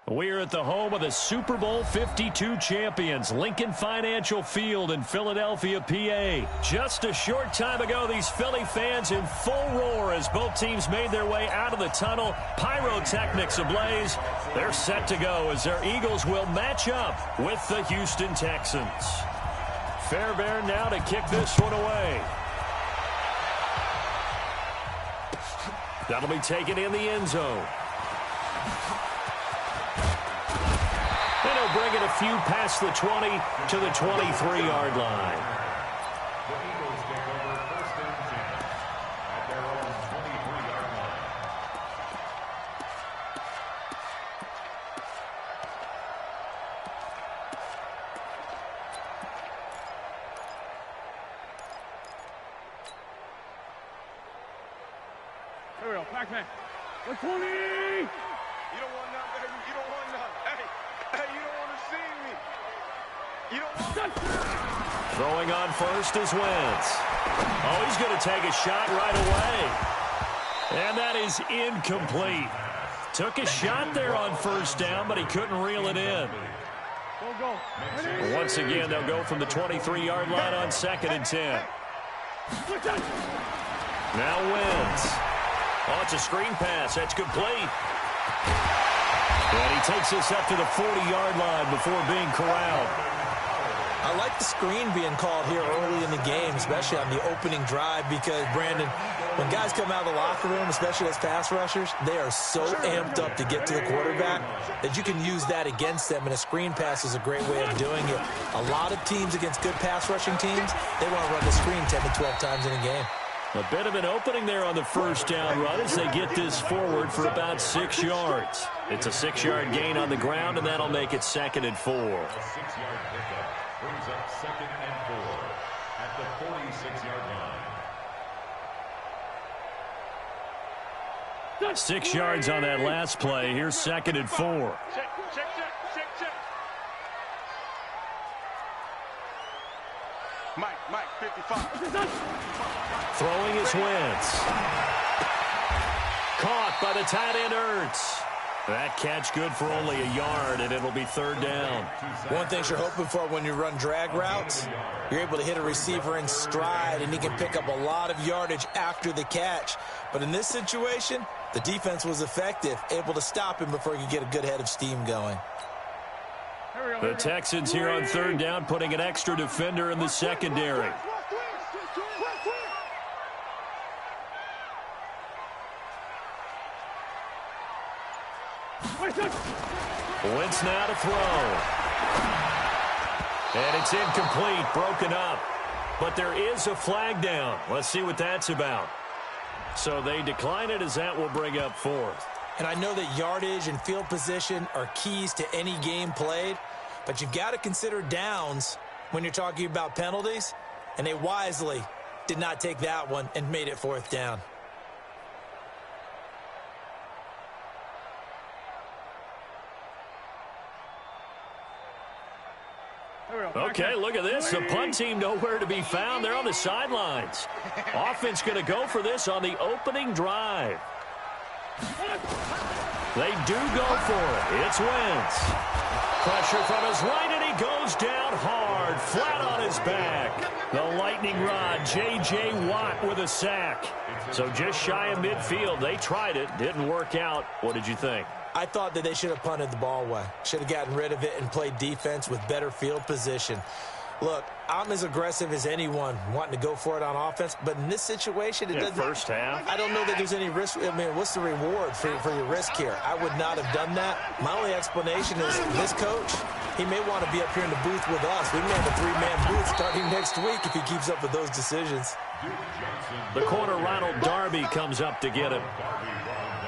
We're at the home of the Super Bowl 52 champions, Lincoln Financial Field in Philadelphia, PA. Just a short time ago, these Philly fans in full roar as both teams made their way out of the tunnel. Pyrotechnics ablaze. They're set to go as their Eagles will match up with the Houston Texans. Fairbairn now to kick this one away. That'll be taken in the end zone. And he'll bring it a few past the 20 to the 23-yard line. The Eagles take over first and 10 at their own 23-yard line. Here we go, Pac-Man. The 20! You don't want none, baby. You don't want none. Hey, you don't want to see me. You don't want Throwing on first is Wentz. Oh, he's going to take a shot right away. And that is incomplete. Took a shot there on first down, but he couldn't reel it in. Go. Once again, they'll go from the 23-yard line on 2nd and 10. Now Wentz. Oh, it's a screen pass. That's complete. And he takes this up to the 40-yard line before being corralled. I like the screen being called here early in the game, especially on the opening drive, because, Brandon, when guys come out of the locker room, especially as pass rushers, they are so amped up to get to the quarterback that you can use that against them, and a screen pass is a great way of doing it. A lot of teams against good pass rushing teams, they want to run the screen 10 to 12 times in a game. A bit of an opening there on the first down run as they get this forward for about 6 yards. It's a 6-yard gain on the ground, and that'll make it 2nd and 4. A 6-yard pickup brings up 2nd and 4 at the 46-yard line. 6 yards on that last play. Here's 2nd and 4. Check. Mike, 55. Throwing is Wentz. Caught by the tight end Ertz. That catch good for only a yard, and it'll be 3rd down. One thing you're hoping for when you run drag routes, you're able to hit a receiver in stride, and he can pick up a lot of yardage after the catch. But in this situation, the defense was effective, able to stop him before he could get a good head of steam going. The Texans here on 3rd down, putting an extra defender in the secondary. Wentz now to throw. And it's incomplete, broken up. But there is a flag down. Let's see what that's about. So they decline it as that will bring up 4th. And I know that yardage and field position are keys to any game played, but you've got to consider downs when you're talking about penalties, and they wisely did not take that one and made it 4th down. Okay, look at this. The punt team nowhere to be found. They're on the sidelines. Offense going to go for this on the opening drive. They do go for it. It's Wentz. Pressure from his right, and he goes down hard, flat on his back. The lightning rod, J.J. Watt with a sack. So just shy of midfield. They tried it. Didn't work out. What did you think? I thought that they should have punted the ball away. Should have gotten rid of it and played defense with better field position. Look, I'm as aggressive as anyone wanting to go for it on offense, but in this situation, it doesn't. First half. I don't know that there's any risk. I mean, what's the reward for your risk here? I would not have done that. My only explanation is this coach, he may want to be up here in the booth with us. We may have a 3-man booth starting next week if he keeps up with those decisions. The corner, Ronald Darby, comes up to get him.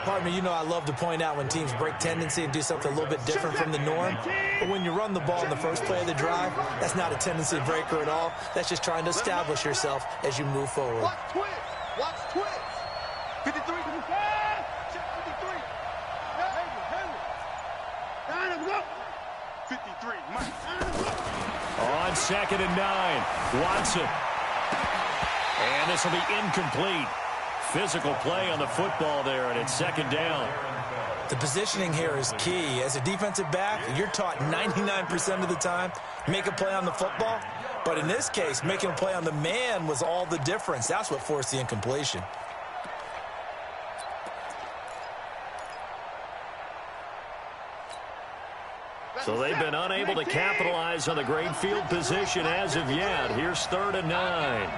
Pardon me, you know I love to point out when teams break tendency and do something a little bit different from the norm. But when you run the ball in the first play of the drive, that's not a tendency breaker at all. That's just trying to establish yourself as you move forward. Watch twitch. 53. Check 53. 53. Mike. On 2nd and 9, Watson. And this will be incomplete. Physical play on the football there, and it's 2nd down. The positioning here is key. As a defensive back, you're taught 99% of the time, make a play on the football. But in this case, making a play on the man was all the difference. That's what forced the incompletion. So they've been unable to capitalize on the great field position as of yet. Here's 3rd and 9.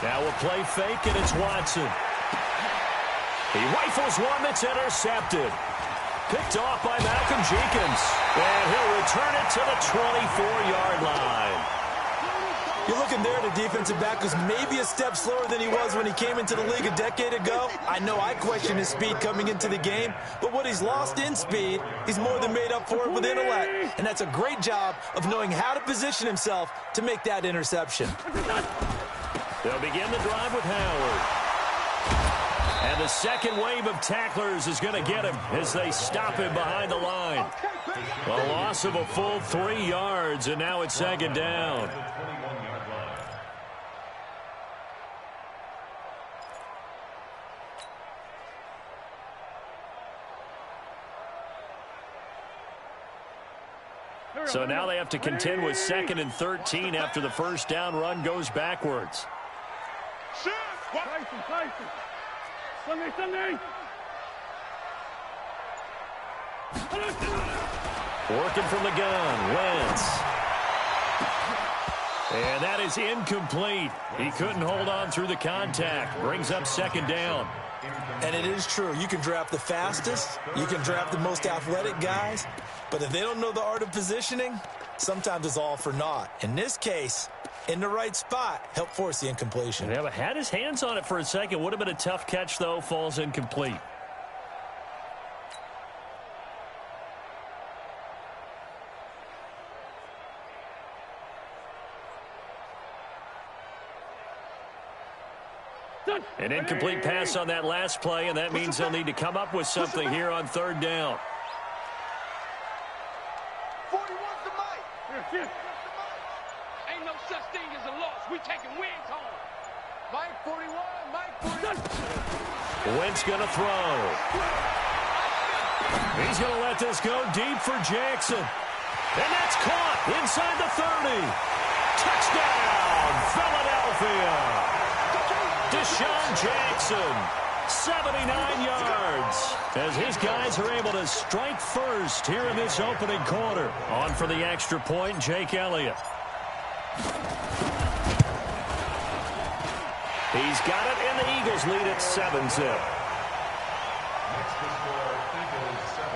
Now a play fake, and it's Watson. He rifles one that's intercepted. Picked off by Malcolm Jenkins. And he'll return it to the 24-yard line. You're looking there at a defensive back who's maybe a step slower than he was when he came into the league a decade ago. I know I questioned his speed coming into the game, but what he's lost in speed, he's more than made up for it with intellect. And that's a great job of knowing how to position himself to make that interception. They'll begin the drive with Howard. And the second wave of tacklers is going to get him as they stop him behind the line. A loss of a full 3 yards, and now it's 2nd down. So now they have to contend with 2nd and 13 after the first down run goes backwards. Sunday. Working from the gun, Wentz. And that is incomplete. He couldn't hold on through the contact. Brings up 2nd down. And it is true. You can draft the fastest. You can draft the most athletic guys. But if they don't know the art of positioning, sometimes it's all for naught. In this case, in the right spot, helped force the incompletion. Yeah, but had his hands on it for a second. Would have been a tough catch, though. Falls incomplete. An incomplete pass on that last play, and that means they'll need to come up with something here on 3rd down. 41's the mic. Ain't no such thing as a loss. We taking wins home. Mike 41, Mike 41. Wentz going to throw. He's going to let this go deep for Jackson. And that's caught inside the 30. Touchdown, Philadelphia. Deshaun Jackson, 79 yards, as his guys are able to strike first here in this opening quarter. On for the extra point, Jake Elliott. He's got it, and the Eagles lead at 7-zip. Next to score, Eagles 7,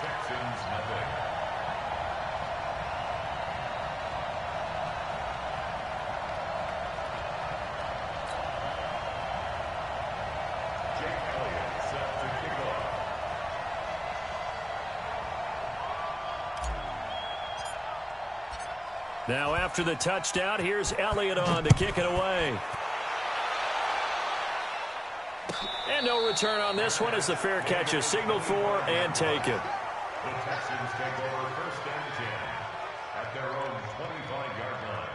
Texans nothing. Jake Elliott set to kick off. Now after the touchdown, here's Elliott on to kick it away. And no return on this one as the fair catch is signaled for and taken. The Texans take over 1st and 10 at their own 25-yard line.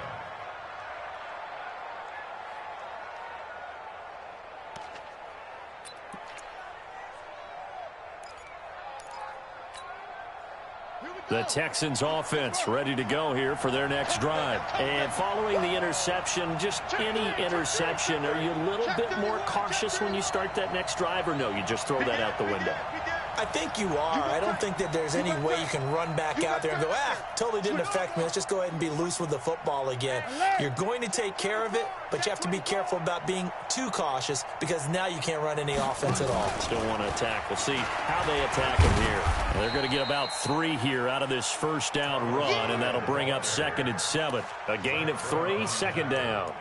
The Texans offense ready to go here for their next drive. And following the interception, just any interception, are you a little bit more cautious when you start that next drive, or no, you just throw that out the window? I think you are. I don't think that there's any way you can run back out there and go, totally didn't affect me. Let's just go ahead and be loose with the football again. You're going to take care of it, but you have to be careful about being too cautious because now you can't run any offense at all. Still want to attack. We'll see how they attack him here. And they're going to get about 3 here out of this first down run, and that'll bring up 2nd and 7. A gain of 3, 2nd down.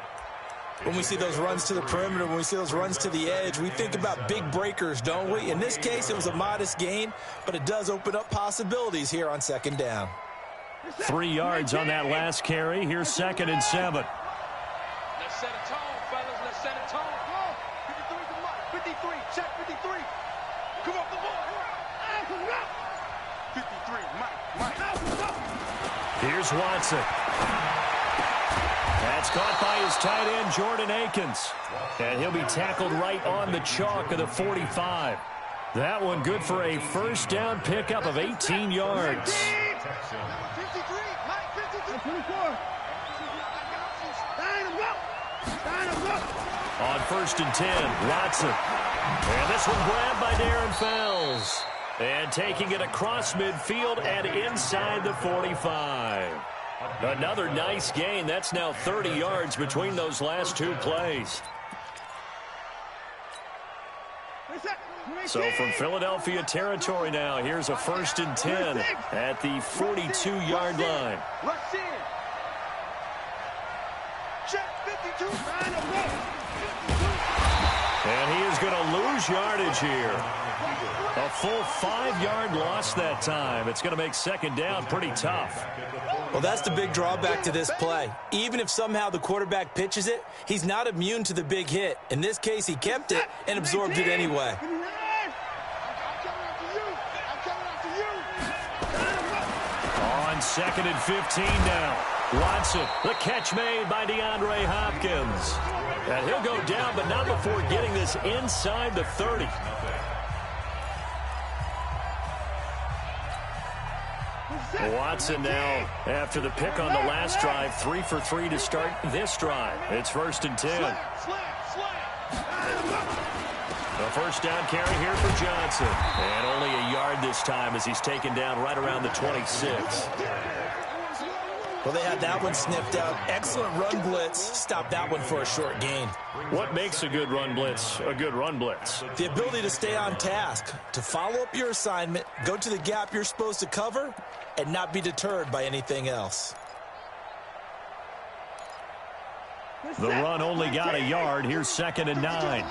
When we see those runs to the perimeter, when we see those runs to the edge, we think about big breakers, don't we? In this case, it was a modest gain, but it does open up possibilities here on 2nd down. 3 yards on that last carry. Here's 2nd and 7. Let's set a tone, fellas. Let's set a tone. 53's the mic. 53, check 53. Come off the ball. 53, Mike. Here's Watson. That's caught by his tight end, Jordan Akins. And he'll be tackled right on the chalk of the 45. That one good for a first down pickup of 18 yards. 24. On 1st and 10, Watson. And this one grabbed by Darren Fells. And taking it across midfield and inside the 45. Another nice gain. That's now 30 yards between those last two plays. So from Philadelphia territory now, here's a 1st and 10 at the 42-yard line. Rush in. Check 52. And he is going to lose yardage here. A full 5-yard loss that time. It's going to make second down pretty tough. Well, that's the big drawback to this play. Even if somehow the quarterback pitches it, he's not immune to the big hit. In this case, he kept it and absorbed it anyway. On 2nd and 15 now. Watson, the catch made by DeAndre Hopkins. And he'll go down, but not before getting this inside the 30. Watson now, after the pick on the last drive, 3 for 3 to start this drive. It's 1st and 10. A first down carry here for Johnson. And only a yard this time as he's taken down right around the 26. Well, they had that one sniffed out. Excellent run blitz. Stopped that one for a short gain. What makes a good run blitz a good run blitz? The ability to stay on task, to follow up your assignment, go to the gap you're supposed to cover, and not be deterred by anything else. The run only got a yard. Here's 2nd and 9.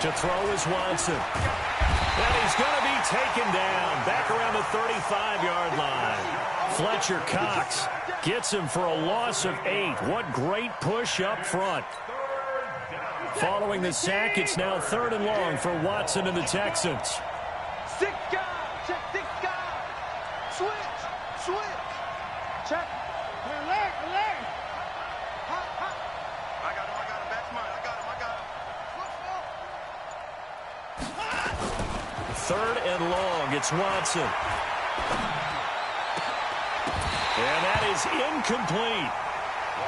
To throw is Watson. And he's going to be taken down back around the 35-yard line. Fletcher Cox gets him for a loss of 8. What great push up front. Following the sack, it's now 3rd and long for Watson and the Texans. 6 guys. Check 6 guys. Switch. Check. Alert. Hot. I got him. That's mine. I got him. 3rd and long. It's Watson. And that is incomplete.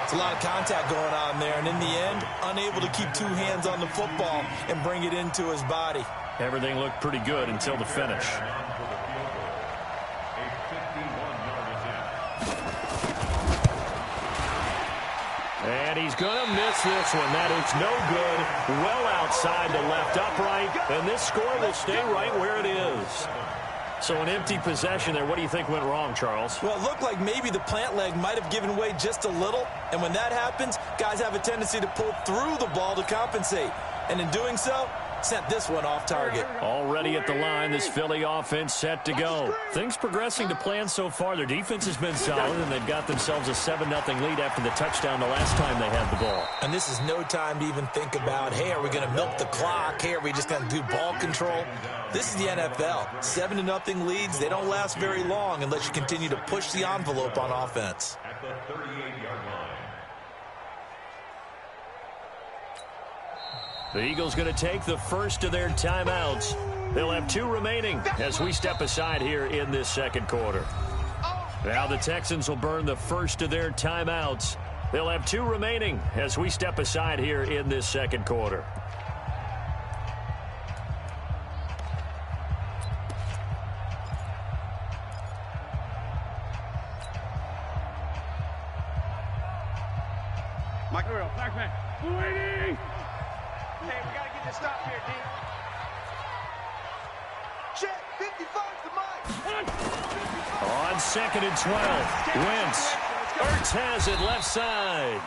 It's a lot of contact going on there, and in the end, unable to keep 2 hands on the football and bring it into his body. Everything looked pretty good until the finish. And he's going to miss this one. That is no good. Well outside the left upright. And this score will stay right where it is. So an empty possession there. What do you think went wrong, Charles? Well, it looked like maybe the plant leg might have given way just a little. And when that happens, guys have a tendency to pull through the ball to compensate. And in doing so, sent this one off target. Already at the line, this Philly offense set to go. Things progressing to plan so far. Their defense has been solid, and they've got themselves a 7-0 lead after the touchdown the last time they had the ball. And this is no time to even think about, hey, are we going to milk the clock? Hey, are we just going to do ball control? This is the NFL. 7-0 leads, they don't last very long unless you continue to push the envelope on offense. At the 38-yard line. The Eagles going to take the first of their timeouts. They'll have 2 remaining as we step aside here in this second quarter. Now the Texans will burn the first of their timeouts. They'll have 2 remaining as we step aside here in this second quarter. Mike, back man. Waiting. Hey, we got to get this stop here, D. Check. 55's the mic. On 2nd and 12, Wentz. Ertz has it left side.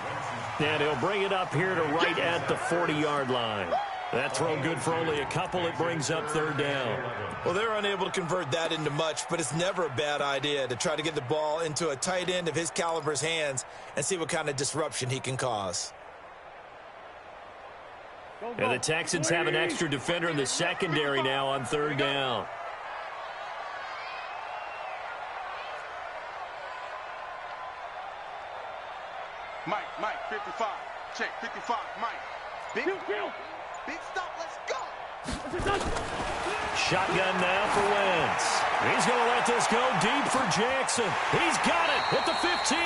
And he'll bring it up here to right at the 40-yard line. That throw good for only a couple. It brings up 3rd down. Well, they're unable to convert that into much, but it's never a bad idea to try to get the ball into a tight end of his caliber's hands and see what kind of disruption he can cause. And the Texans have an extra defender in the secondary now on third down. Mike, 55. Check, 55, Mike. Big stop, let's go. Shotgun now for Wentz. He's going to let this go deep for Jackson. He's got it at the 15.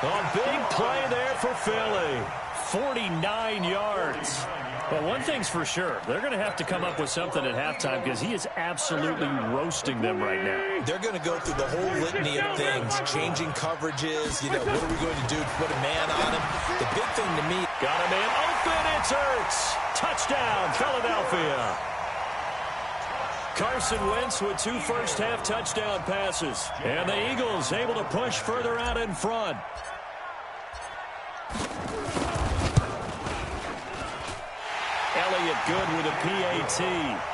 A big play there for Philly. 49 yards. Well, one thing's for sure. They're going to have to come up with something at halftime because he is absolutely roasting them right now. They're going to go through the whole litany of things, changing coverages, what are we going to do to put a man on him? The big thing to me. Got a man open, it's Ertz. Touchdown, Philadelphia. Carson Wentz with 2 first-half touchdown passes. And the Eagles able to push further out in front. Elliott good with a PAT,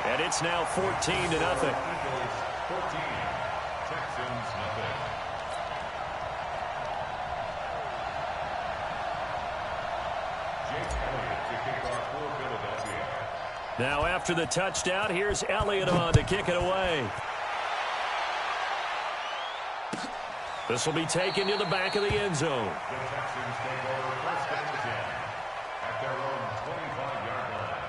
and it's now 14-0. Eagles 14, Texans nothing. Jake Elliott to kick off for Philadelphia. Now after the touchdown, here's Elliott on to kick it away. This will be taken to the back of the end zone. The Texans take over first and 10 at their own 25-yard line.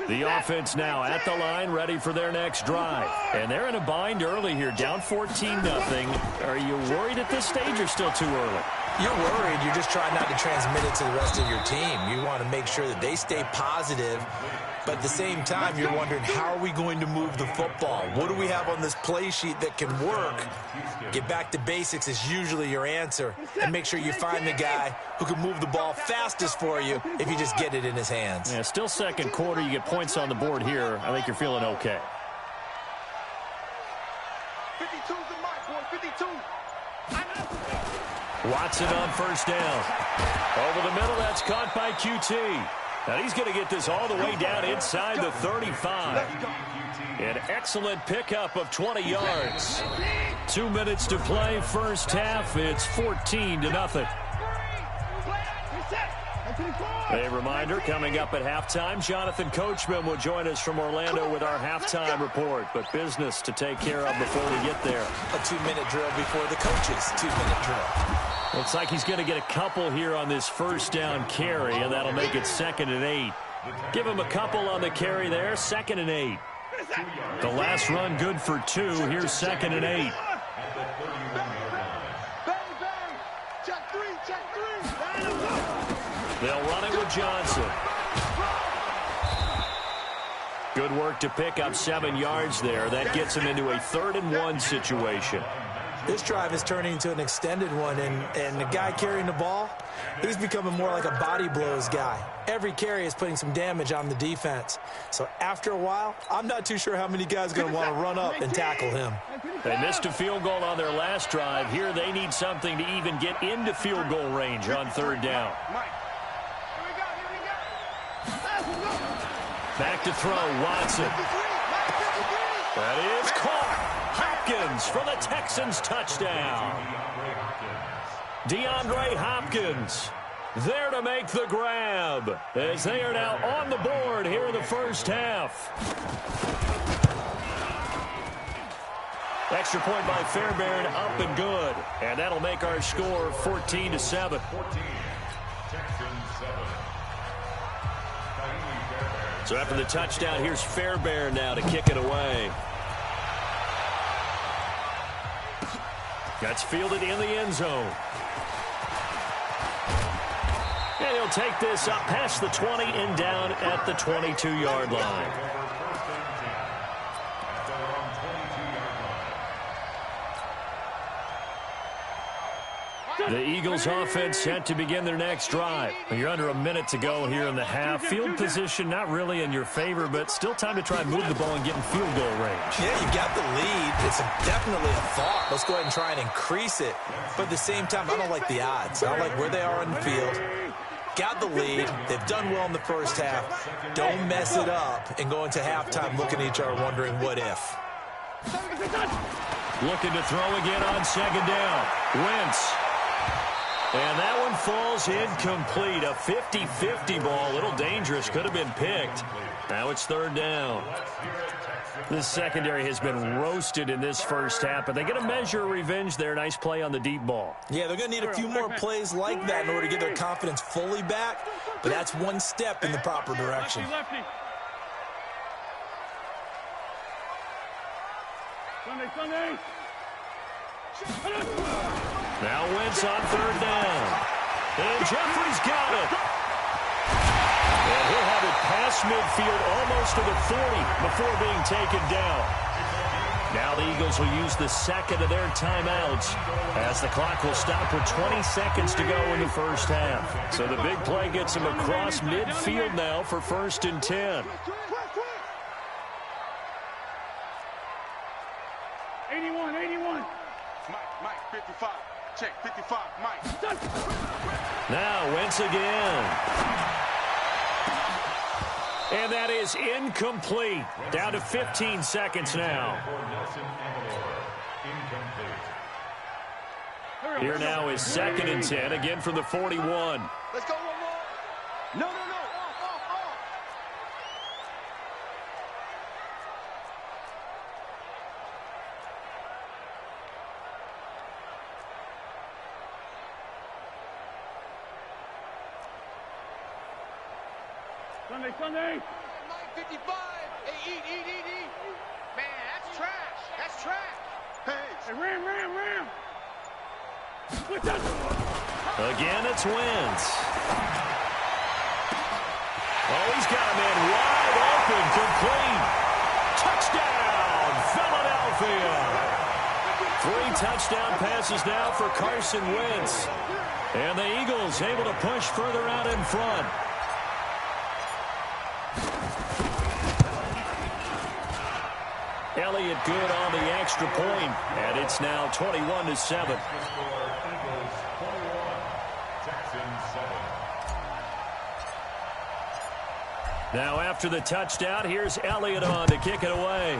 The offense now at the line, ready for their next drive. And they're in a bind early here, down 14-0. Are you worried at this stage or still too early? You're worried. You're just trying not to transmit it to the rest of your team. You want to make sure that they stay positive. But at the same time, you're wondering, how are we going to move the football? What do we have on this play sheet that can work? Get back to basics is usually your answer. And make sure you find the guy who can move the ball fastest for you if you just get it in his hands. Yeah, still second quarter. You get points on the board here. I think you're feeling okay. 52's the mark, boy, 52. Watson on first down. Over the middle, that's caught by QT. Now he's going to get this all the way down inside the 35. An excellent pickup of 20 yards. 2 minutes to play first half. It's 14-0. A reminder, coming up at halftime, Jonathan Coachman will join us from Orlando with our halftime report. But business to take care of before we get there. A 2-minute drill before the coach's 2-minute drill. Looks like he's going to get a couple here on this first down carry, and that'll make it 2nd and 8. Give him a couple on the carry there, 2nd and 8. The last run good for 2. Here's 2nd and 8. They'll run it with Johnson. Good work to pick up 7 yards there. That gets him into a 3rd and 1 situation. This drive is turning into an extended one, and the guy carrying the ball, he's becoming more like a body blows guy. Every carry is putting some damage on the defense. So after a while, I'm not too sure how many guys are going to want to run up and tackle him. They missed a field goal on their last drive. Here they need something to even get into field goal range on 3rd down. Back to throw, Watson. That is caught. Hopkins for the Texans touchdown. DeAndre Hopkins there to make the grab as they are now on the board here in the first half. Extra point by Fairbairn, up and good. And that'll make our score 14-7. 14, Texans 7. So after the touchdown, here's Fairbairn now to kick it away. That's fielded in the end zone. And he'll take this up past the 20 and down at the 22-yard line. The Eagles offense set to begin their next drive. You're under a minute to go here in the half. Field position not really in your favor, but still time to try and move the ball and get in field goal range. Yeah, you got the lead. It's definitely a thought. Let's go ahead and try and increase it. But at the same time, I don't like the odds. I don't like where they are on the field. Got the lead. They've done well in the first half. Don't mess it up and go into halftime looking at each other wondering what if. Looking to throw again on second down. Wentz. And that one falls incomplete. A 50-50 ball. A little dangerous. Could have been picked. Now it's third down. This secondary has been roasted in this first half, but they get a measure of revenge there. Nice play on the deep ball. Yeah, they're going to need a few more plays like that in order to get their confidence fully back, but that's one step in the proper direction. Lefty. Sunday. Now Wentz on third down. And Jeffrey's got it. And he'll have it past midfield almost to the 40 before being taken down. Now the Eagles will use the second of their timeouts as the clock will stop with 20 seconds to go in the first half. So the big play gets them across midfield now for 1st and 10. 81. Mike, 55. Check, 55, Mike. Now Wentz again. And that is incomplete. Down to 15 seconds now. Here now is 2nd and 10, again from the 41. Let's go one more. No. Off. Sunday. Mike, 55. Hey, eat. Man, that's trash. Hey, Ram. Again, it's Wentz. Oh, he's got a man wide open, complete. Touchdown, Philadelphia. 3 touchdown passes now for Carson Wentz. And the Eagles able to push further out in front. Elliott good on the extra point, and it's now 21-7. Now after the touchdown, here's Elliott on to kick it away.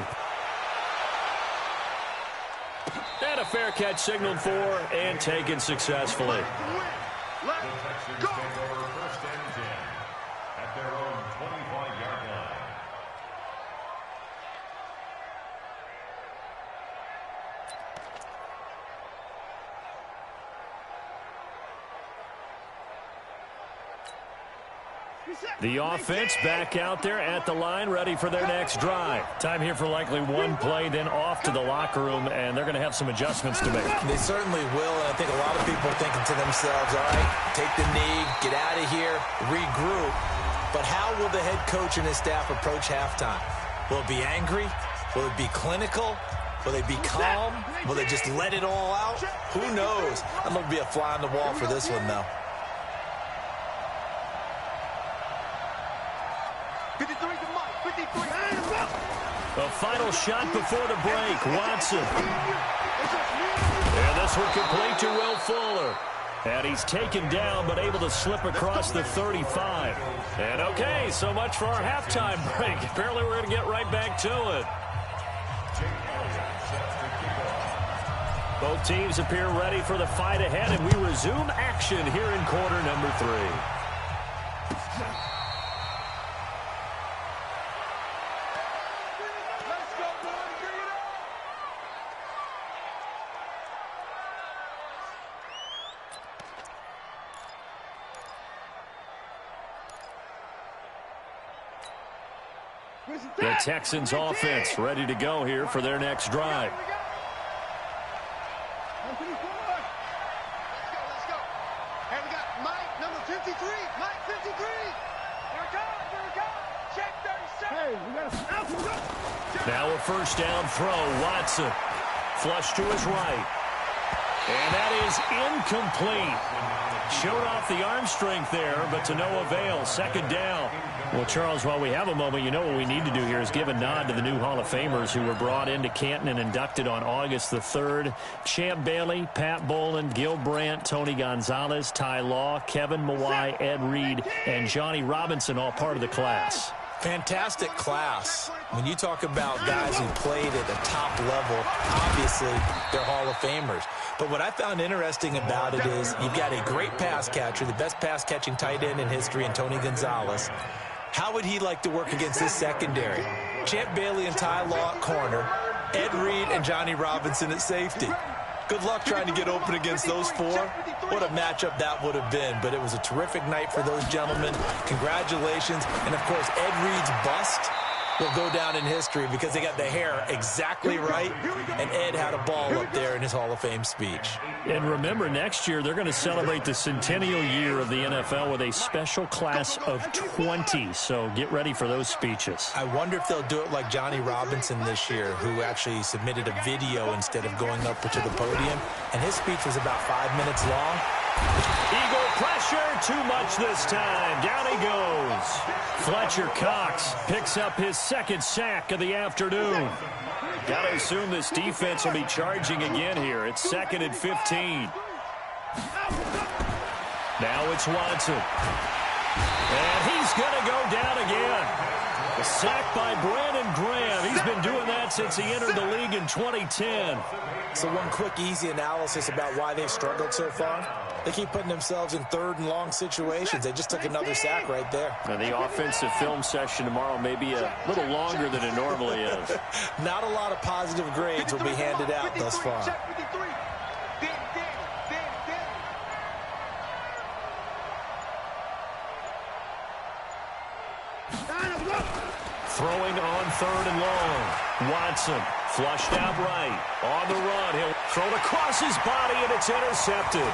And a fair catch signaled for and taken successfully. let's go. First and 10 at their own 25-yard line. The offense back out there at the line, ready for their next drive. Time here for likely one play, then off to the locker room, and they're going to have some adjustments to make. They certainly will, and I think a lot of people are thinking to themselves, all right, take the knee, get out of here, regroup. But how will the head coach and his staff approach halftime? Will it be angry? Will it be clinical? Will they be calm? Will they just let it all out? Who knows? I'm going to be a fly on the wall for this one, though. 53 to Mike, 53. The final shot before the break, Watson. And this one complete to Will Fuller. And he's taken down, but able to slip across the 35. And okay, so much for our halftime break. Apparently we're going to get right back to it. Both teams appear ready for the fight ahead, and we resume action here in quarter number 3. The Texans offense ready to go here for their next drive. Let's go. Hey, we got Mike, number 53. Mike, 53. Here it comes. Check 37. Now a first down throw, Watson. Flush to his right. And that is incomplete. Showed off the arm strength there, but to no avail. Second down. Well, Charles, while we have a moment, you know what we need to do here is give a nod to the new Hall of Famers who were brought into Canton and inducted on August the 3rd. Champ Bailey, Pat Boland, Gil Brandt, Tony Gonzalez, Ty Law, Kevin Mawai, Ed Reed, and Johnny Robinson, all part of the class. Fantastic class. When you talk about guys who played at the top level, obviously they're Hall of Famers. But what I found interesting about it is you've got a great pass catcher, the best pass-catching tight end in history, in Tony Gonzalez. How would he like to work against this secondary? Champ Bailey and Ty Law at corner, Ed Reed and Johnny Robinson at safety. Good luck trying to get open against those four. What a matchup that would have been. But it was a terrific night for those gentlemen. Congratulations. And, of course, Ed Reed's bust will go down in history because they got the hair exactly right, and Ed had a ball up there in his Hall of Fame speech. And remember, next year they're going to celebrate the centennial year of the NFL with a special class of 20, so get ready for those speeches. I wonder if they'll do it like Johnny Robinson this year, who actually submitted a video instead of going up to the podium, and his speech was about 5 minutes long. Eagle pressure, too much this time. Down he goes. Fletcher Cox picks up his second sack of the afternoon. Got to assume this defense will be charging again here. It's 2nd and 15. Now it's Watson. And he's going to go down again. A sack by Brandon Graham. He's been doing that since he entered the league in 2010. So one quick, easy analysis about why they've struggled so far. They keep putting themselves in 3rd and long situations. They just took another sack right there. Now the offensive film session tomorrow may be a little longer than it normally is. Not a lot of positive grades will be handed out thus far. Throwing on 3rd and long. Watson flushed out right. On the run. He'll throw it across his body, and it's intercepted.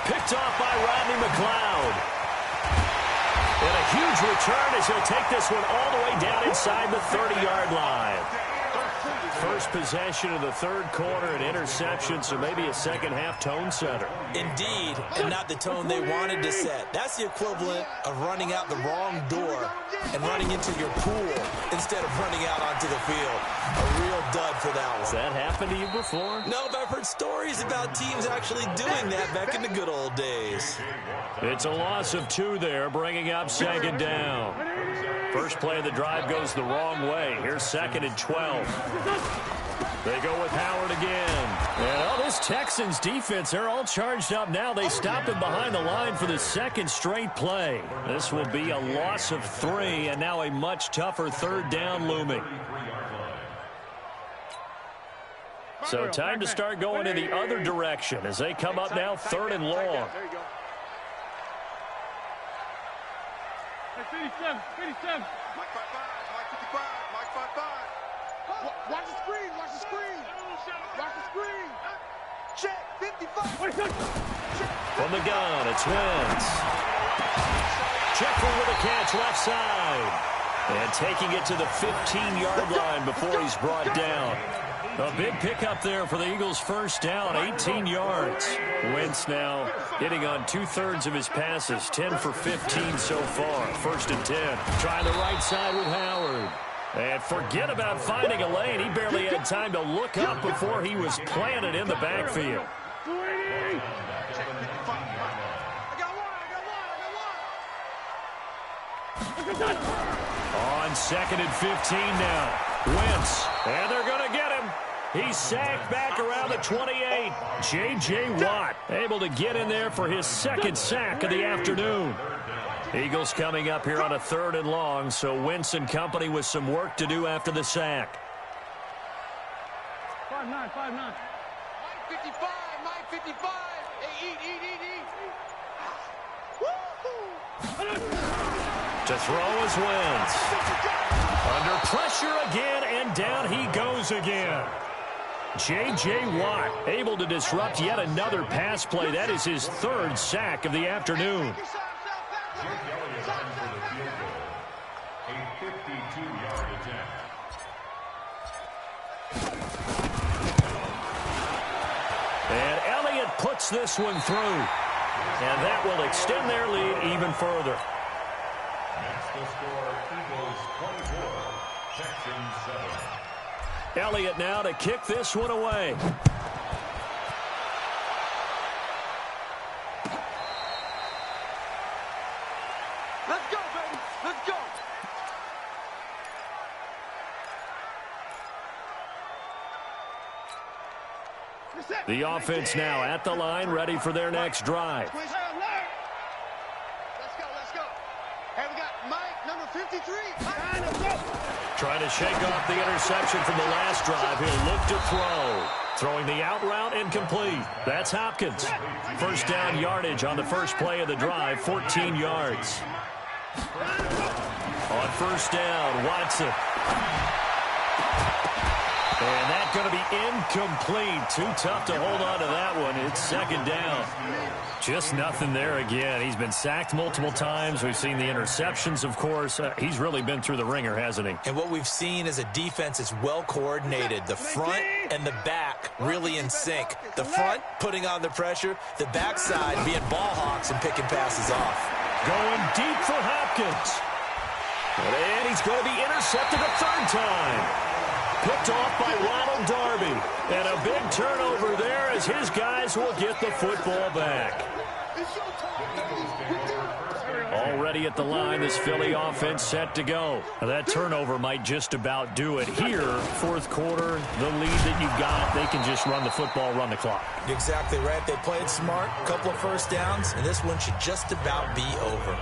Picked off by Rodney McLeod. And a huge return as he'll take this one all the way down inside the 30-yard line. First possession of the 3rd quarter, an interception, so maybe a second-half tone setter. Indeed, and not the tone they wanted to set. That's the equivalent of running out the wrong door and running into your pool instead of running out onto the field. A real dud for that one. Has that happened to you before? No, but I've heard stories about teams actually doing that back in the good old days. It's a loss of 2 there, bringing up 2nd down. First play of the drive goes the wrong way. Here's 2nd and 12. They go with Howard again. And this Texans defense, they're all charged up now. They stopped him behind the line for the 2nd straight play. This will be a loss of 3, and now a much tougher 3rd down looming. So time to start going in the other direction as they come up now 3rd and long. 57, 57. Mike 55, Mike 55, Mike 55. Watch the screen, watch the screen. Watch the screen. Check, 55. From the gun, it's Wentz. Jeffrey with a catch left side. And taking it to the 15-yard line before he's brought down. A big pickup there for the Eagles' first down, 18 yards. Wentz now hitting on 2/3 of his passes, 10 for 15 so far. 1st and 10. Trying the right side with Howard. And forget about finding a lane. He barely had time to look up before he was planted in the backfield. On 2nd and 15 now. Wentz, and they're going to get him. He's sacked back around the 28. J.J. Watt able to get in there for his 2nd sack of the afternoon. Eagles coming up here on a 3rd and long, so Wentz and company with some work to do after the sack. 5-9, 5-9. Mike 55, Mike 55. Hey, eat. To throw is Wentz. Under pressure again, and down he goes again. J.J. Watt able to disrupt yet another pass play. That is his 3rd sack of the afternoon. A 52-yard attempt. And Elliott gets this one through. And that will extend their lead even further. Next to score, Eagles 24, Texans 7. Elliott now to kick this one away. Let's go, baby. Let's go. The offense now at the line, ready for their next drive. Let's go, let's go. Hey, we got Mike, number 53. Trying to shake off the interception from the last drive. He'll look to throw. Throwing the out route incomplete. That's Hopkins. First down yardage on the first play of the drive, 14 yards. On first down, Watson. And that's going to be incomplete. Too tough to hold on to that one. It's second down. Just nothing there again. He's been sacked multiple times. We've seen the interceptions, of course. He's really been through the ringer, hasn't he? And what we've seen is a defense that's well coordinated. The front and the back really in sync. The front putting on the pressure. The backside being ball hawks and picking passes off. Going deep for Hopkins. And he's going to be intercepted a third time. Picked off by Ronald Darby. And a big turnover there as his guys will get the football back. Already at the line, this Philly offense set to go. Now that turnover might just about do it here. Fourth quarter, the lead that you've got, they can just run the football, run the clock. Exactly right. They played smart, a couple of first downs, and this one should just about be over.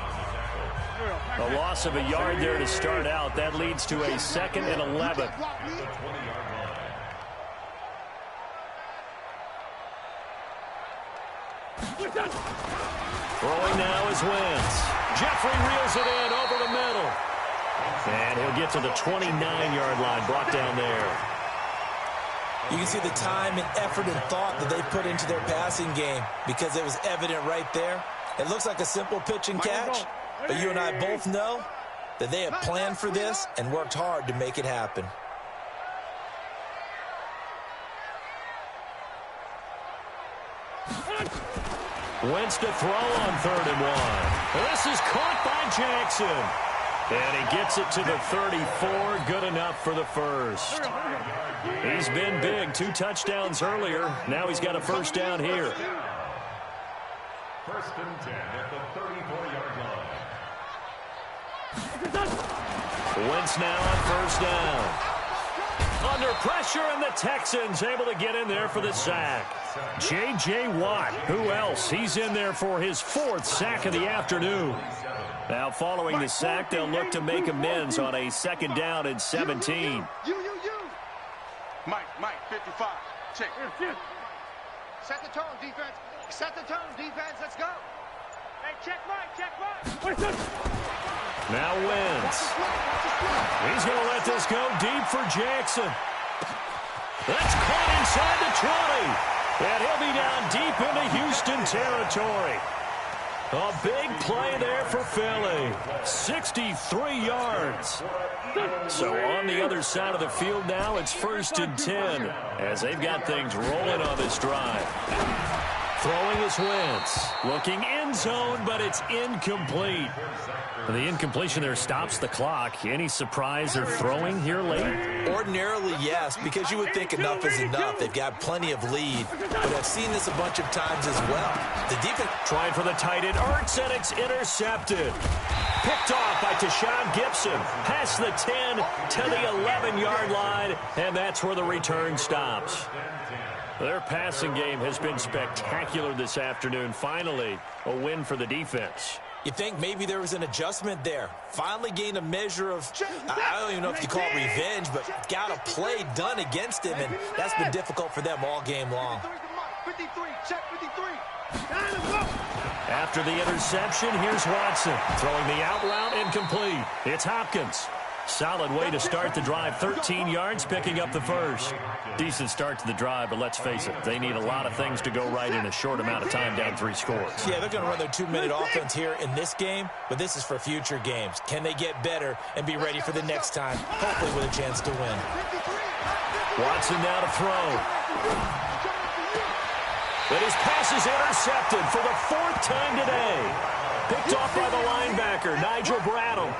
A loss of a yard there to start out. That leads to a 2nd and 11. Throwing now is Wentz. Jeffrey reels it in over the middle. And he'll get to the 29-yard line, brought down there. You can see the time and effort and thought that they put into their passing game because it was evident right there. It looks like a simple pitch and catch, but you and I both know that they have planned for this and worked hard to make it happen. Wentz to throw on 3rd and 1. This is caught by Jackson. And he gets it to the 34. Good enough for the first. He's been big. 2 touchdowns earlier. Now he's got a first down here. First and 10 at the 34-yard line. Wentz now on first down. Under pressure, and the Texans able to get in there for the sack. J.J. Watt, who else? He's in there for his 4th sack of the afternoon. Now following the sack, they'll look to make amends on a 2nd down and 17. You. Mike, 55. Check. Set the tone, defense. Set the tone, defense. Let's go. Hey, check Mike. Now Wentz. He's going to let this go deep for Jackson. That's caught inside the 20. And he'll be down deep into Houston territory. A big play there for Philly. 63 yards. So on the other side of the field now, it's 1st and 10 as they've got things rolling on this drive. Throwing is Wentz. Looking end zone, but it's incomplete. The incompletion there stops the clock. Any surprise they're throwing here late? Ordinarily, yes, because you would think enough is enough. They've got plenty of lead, but I've seen this a bunch of times as well. The defense trying for the tight end, Ertz, and it's intercepted. Picked off by Tashawn Gibson. Past the 10 to the 11-yard line, and that's where the return stops. Their passing game has been spectacular this afternoon. Finally, a win for the defense. You think maybe there was an adjustment there. Finally gained a measure of, I don't even know if you call it revenge, but got a play done against him, and that's been difficult for them all game long. 53, check 53. After the interception, here's Watson. Throwing the out route, incomplete. It's Hopkins. Solid way to start the drive. 13 yards, picking up the first. Decent start to the drive, but let's face it, they need a lot of things to go right in a short amount of time, down 3 scores. Yeah, they're going to run their 2-minute offense here in this game, but this is for future games. Can they get better and be ready for the next time, hopefully with a chance to win? Watson now to throw. But his pass is intercepted for the 4th time today. Picked off by the linebacker, Nigel Bradham.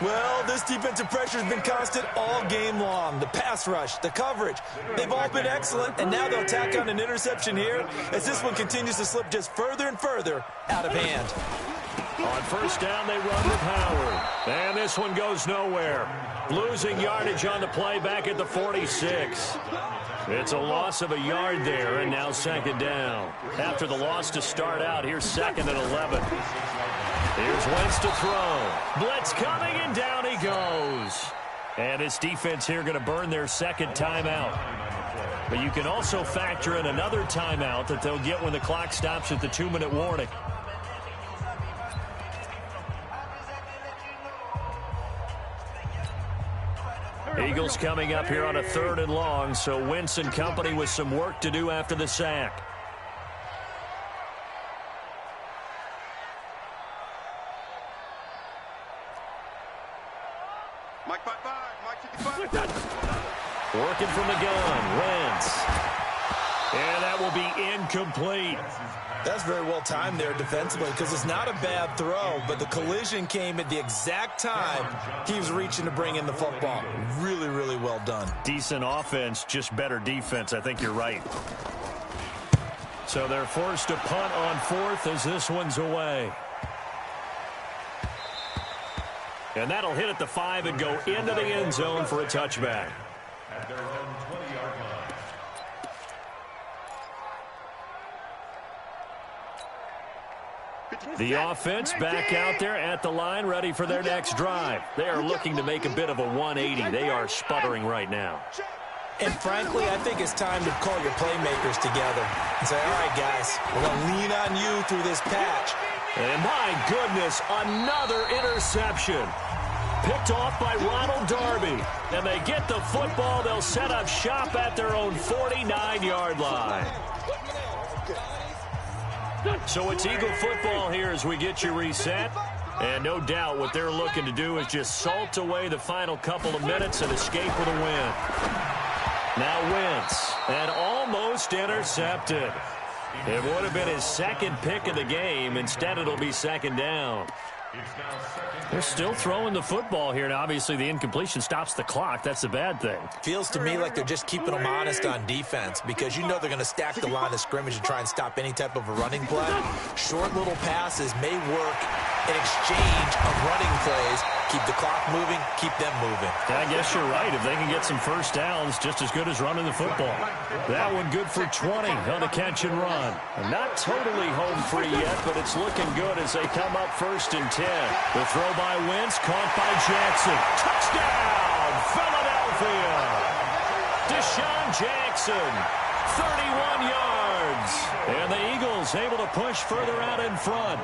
Well, this defensive pressure has been constant all game long. The pass rush, the coverage, they've all been excellent, and now they'll tack on an interception here as this one continues to slip just further and further out of hand. On 1st down, they run with Howard. And this one goes nowhere. Losing yardage on the play back at the 46. It's a loss of a yard there, and now 2nd down. After the loss to start out, here's 2nd and 11. Here's Wentz to throw. Blitz coming, and down he goes. And his defense here going to burn their 2nd timeout. But you can also factor in another timeout that they'll get when the clock stops at the 2-minute warning. Eagles coming up here on a 3rd and long, so Wentz and company with some work to do after the sack. Mike 5-5, Mike 55. Working from the gun, Wentz. And that will be incomplete. That's very well timed there defensively because it's not a bad throw, but the collision came at the exact time he was reaching to bring in the football. Really, really well done. Decent offense, just better defense. I think you're right. So they're forced to punt on 4th as this one's away. And that'll hit at the 5 and go into the end zone for a touchback. At their own 20-yard line. The offense back out there at the line, ready for their next drive. They are looking to make a bit of a 180. They are sputtering right now. And frankly, I think it's time to call your playmakers together and say, all right, guys, we're going to lean on you through this patch. And my goodness, another interception. Picked off by Ronald Darby. And they get the football. They'll set up shop at their own 49-yard line. So it's Eagle football here as we get you reset. And no doubt what they're looking to do is just salt away the final couple of minutes and escape with a win. Now Wentz, and almost intercepted. It would have been his 2nd pick of the game. Instead, it'll be 2nd down. They're still throwing the football here. Now, obviously, the incompletion stops the clock. That's the bad thing. Feels to me like they're just keeping them honest on defense because you know they're going to stack the line of scrimmage and try and stop any type of a running play. Short little passes may work in exchange of running plays. Keep the clock moving, keep them moving. I guess you're right. If they can get some 1st downs, just as good as running the football. That one good for 20 on the catch and run. Not totally home free yet, but it's looking good as they come up 1st and 10. The throw by Wentz, caught by Jackson. Touchdown, Philadelphia. Deshaun Jackson, 31 yards. And the Eagles able to push further out in front.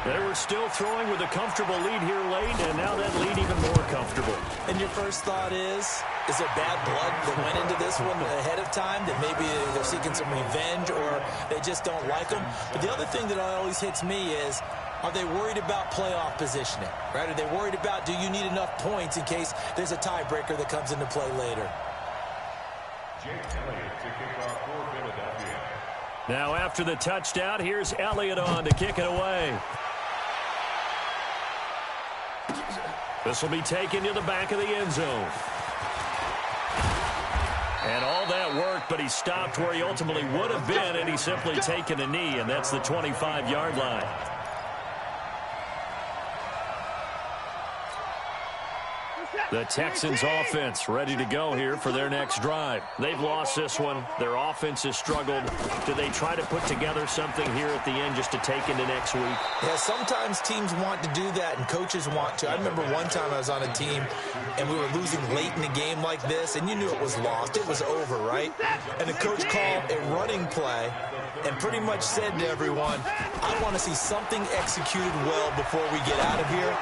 They were still throwing with a comfortable lead here late, and now that lead even more comfortable. And your first thought is there bad blood that went into this one ahead of time, that maybe they're seeking some revenge or they just don't like them? But the other thing that always hits me is, are they worried about playoff positioning? Right? Are they worried about, do you need enough points in case there's a tiebreaker that comes into play later? Jake Elliott to kick off for Philadelphia. Now after the touchdown, here's Elliott on to kick it away. This will be taken to the back of the end zone. And all that worked, but he stopped where he ultimately would have been, and he's simply taken a knee, and that's the 25-yard line. The Texans offense ready to go here for their next drive. They've lost this one. Their offense has struggled. Do they try to put together something here at the end just to take into next week? Yeah, sometimes teams want to do that and coaches want to. I remember one time I was on a team and we were losing late in the game like this, and you knew it was lost. It was over, right? And the coach called a running play and pretty much said to everyone, I want to see something executed well before we get out of here.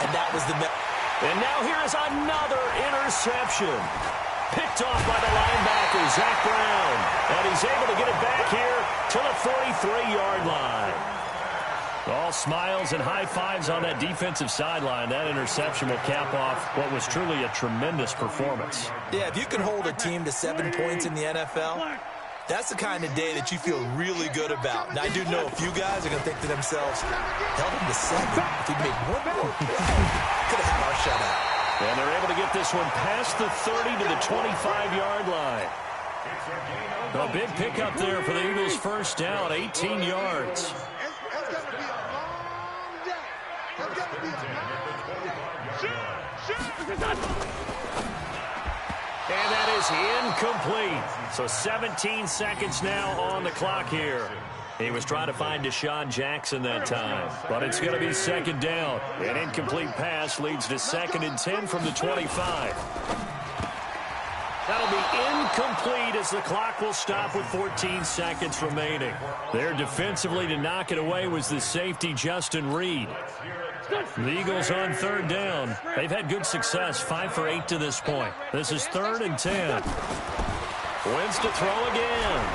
And that was the And now here is another interception. Picked off by the linebacker, Zach Brown. And he's able to get it back here to the 43-yard line. All smiles and high fives on that defensive sideline. That interception will cap off what was truly a tremendous performance. Yeah, if you can hold a team to 7 points in the NFL, That's the kind of day that you feel really good about. Now, I do know a few guys are going to think to themselves, held him to 7. If he'd made one more play, could have had our shutout. And they're able to get this one past the 30 to the 25-yard line. A big pickup there for the Eagles' first down, 18 yards. It's going to be a long day. It's going to be a long day. And that is incomplete. So 17 seconds now on the clock here. He was trying to find Deshaun Jackson that time. But it's going to be second down. An incomplete pass leads to 2nd and 10 from the 25. That'll be incomplete as the clock will stop with 14 seconds remaining. There defensively to knock it away was the safety Justin Reed. The Eagles on 3rd down. They've had good success, 5 for 8 to this point. This is 3rd and 10. Wins to throw again.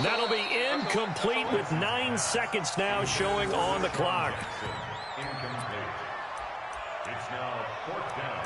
That'll be incomplete with 9 seconds now showing on the clock. Incomplete. It's now 4th down.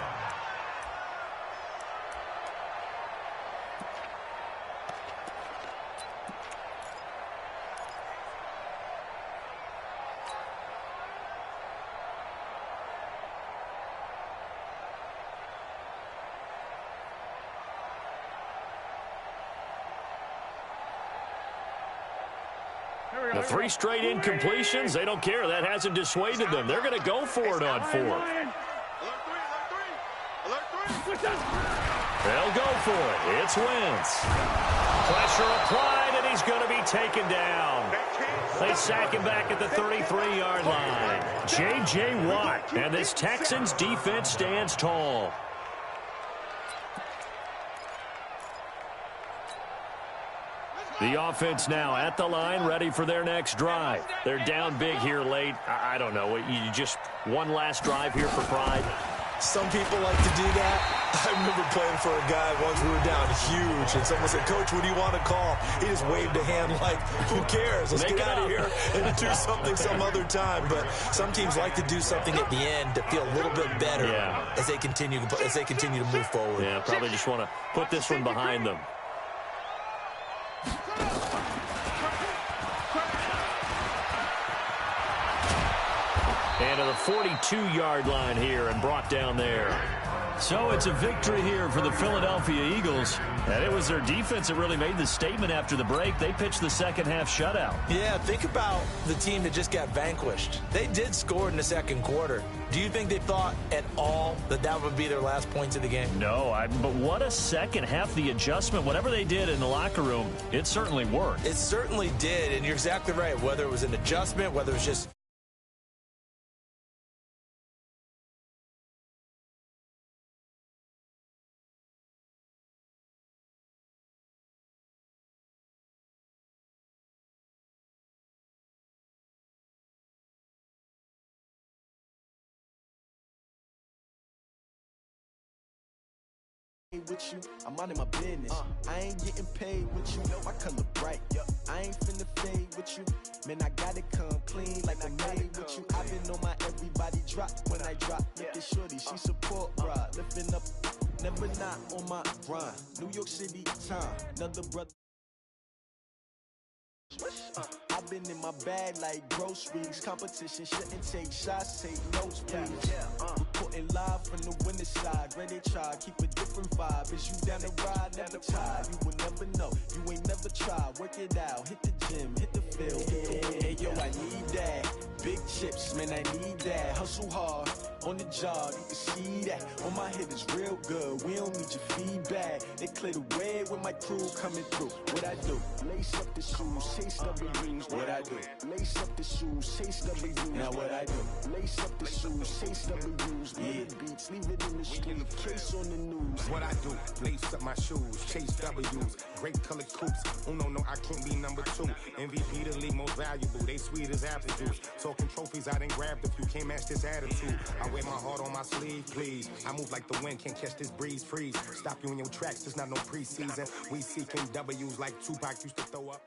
The 3 straight incompletions, they don't care. That hasn't dissuaded them. They're going to go for it on 4th. They'll go for it. It's Wentz. Pressure applied, and he's going to be taken down. They sack him back at the 33-yard line. J.J. Watt, and this Texans defense stands tall. The offense now at the line, ready for their next drive. They're down big here late. I don't know. You just one last drive here for pride. Some people like to do that. I remember playing for a guy once. We were down huge, and someone said, "Coach, what do you want to call?" He just waved a hand like, "Who cares? Let's get out of here and do something some other time." But some teams like to do something at the end to feel a little bit better as they continue to move forward. Yeah, probably just want to put this one behind them. And to the 42-yard line here and brought down there. So it's a victory here for the Philadelphia Eagles. And it was their defense that really made the statement after the break. They pitched the second-half shutout. Yeah, think about the team that just got vanquished. They did score in the second quarter. Do you think they thought at all that that would be their last points of the game? No, but what a second half. The adjustment, whatever they did in the locker room, it certainly worked. It certainly did, and you're exactly right. Whether it was an adjustment, whether it was just... with you, I'm out of my business. I ain't getting paid with you, my color bright. I ain't finna fade with you, man. I gotta come clean like I made with you. I've been on my everybody drop when I drop. Look at shorty, she support ride, lifting up, never not on my grind. New York City time, another brother. I've been in my bag like groceries. Competition shouldn't take shots, take notes, please. Reporting live from the winter side. Ready to try, keep a different vibe. Is you down the ride, never tired. You will never know, you ain't never tried. Work it out, hit the gym, hit the field. Hey yo, I need that. Big chips, man, I need that. Hustle hard, on the job, you can see that. On my head is real good, we don't need your feedback. They clear the way with my crew coming through. What I do? Lace up the shoes, chase W's. What I do? Lace up the shoes, chase W's. Now what I do? Lace up the shoes, chase W's. Yeah, beats, leave it in the street, case on the news. What I do? Lace up my shoes, chase W's. Great colored coops. Oh no, I can't be number 2. MVP the league most valuable. They sweet as apple juice. Talking trophies, I didn't grab the few. Can't match this attitude. I wear my heart on my sleeve, please. I move like the wind, can't catch this breeze. Freeze. Stop you in your tracks. There's not no preseason. We seeking W's like Tupac used to throw up.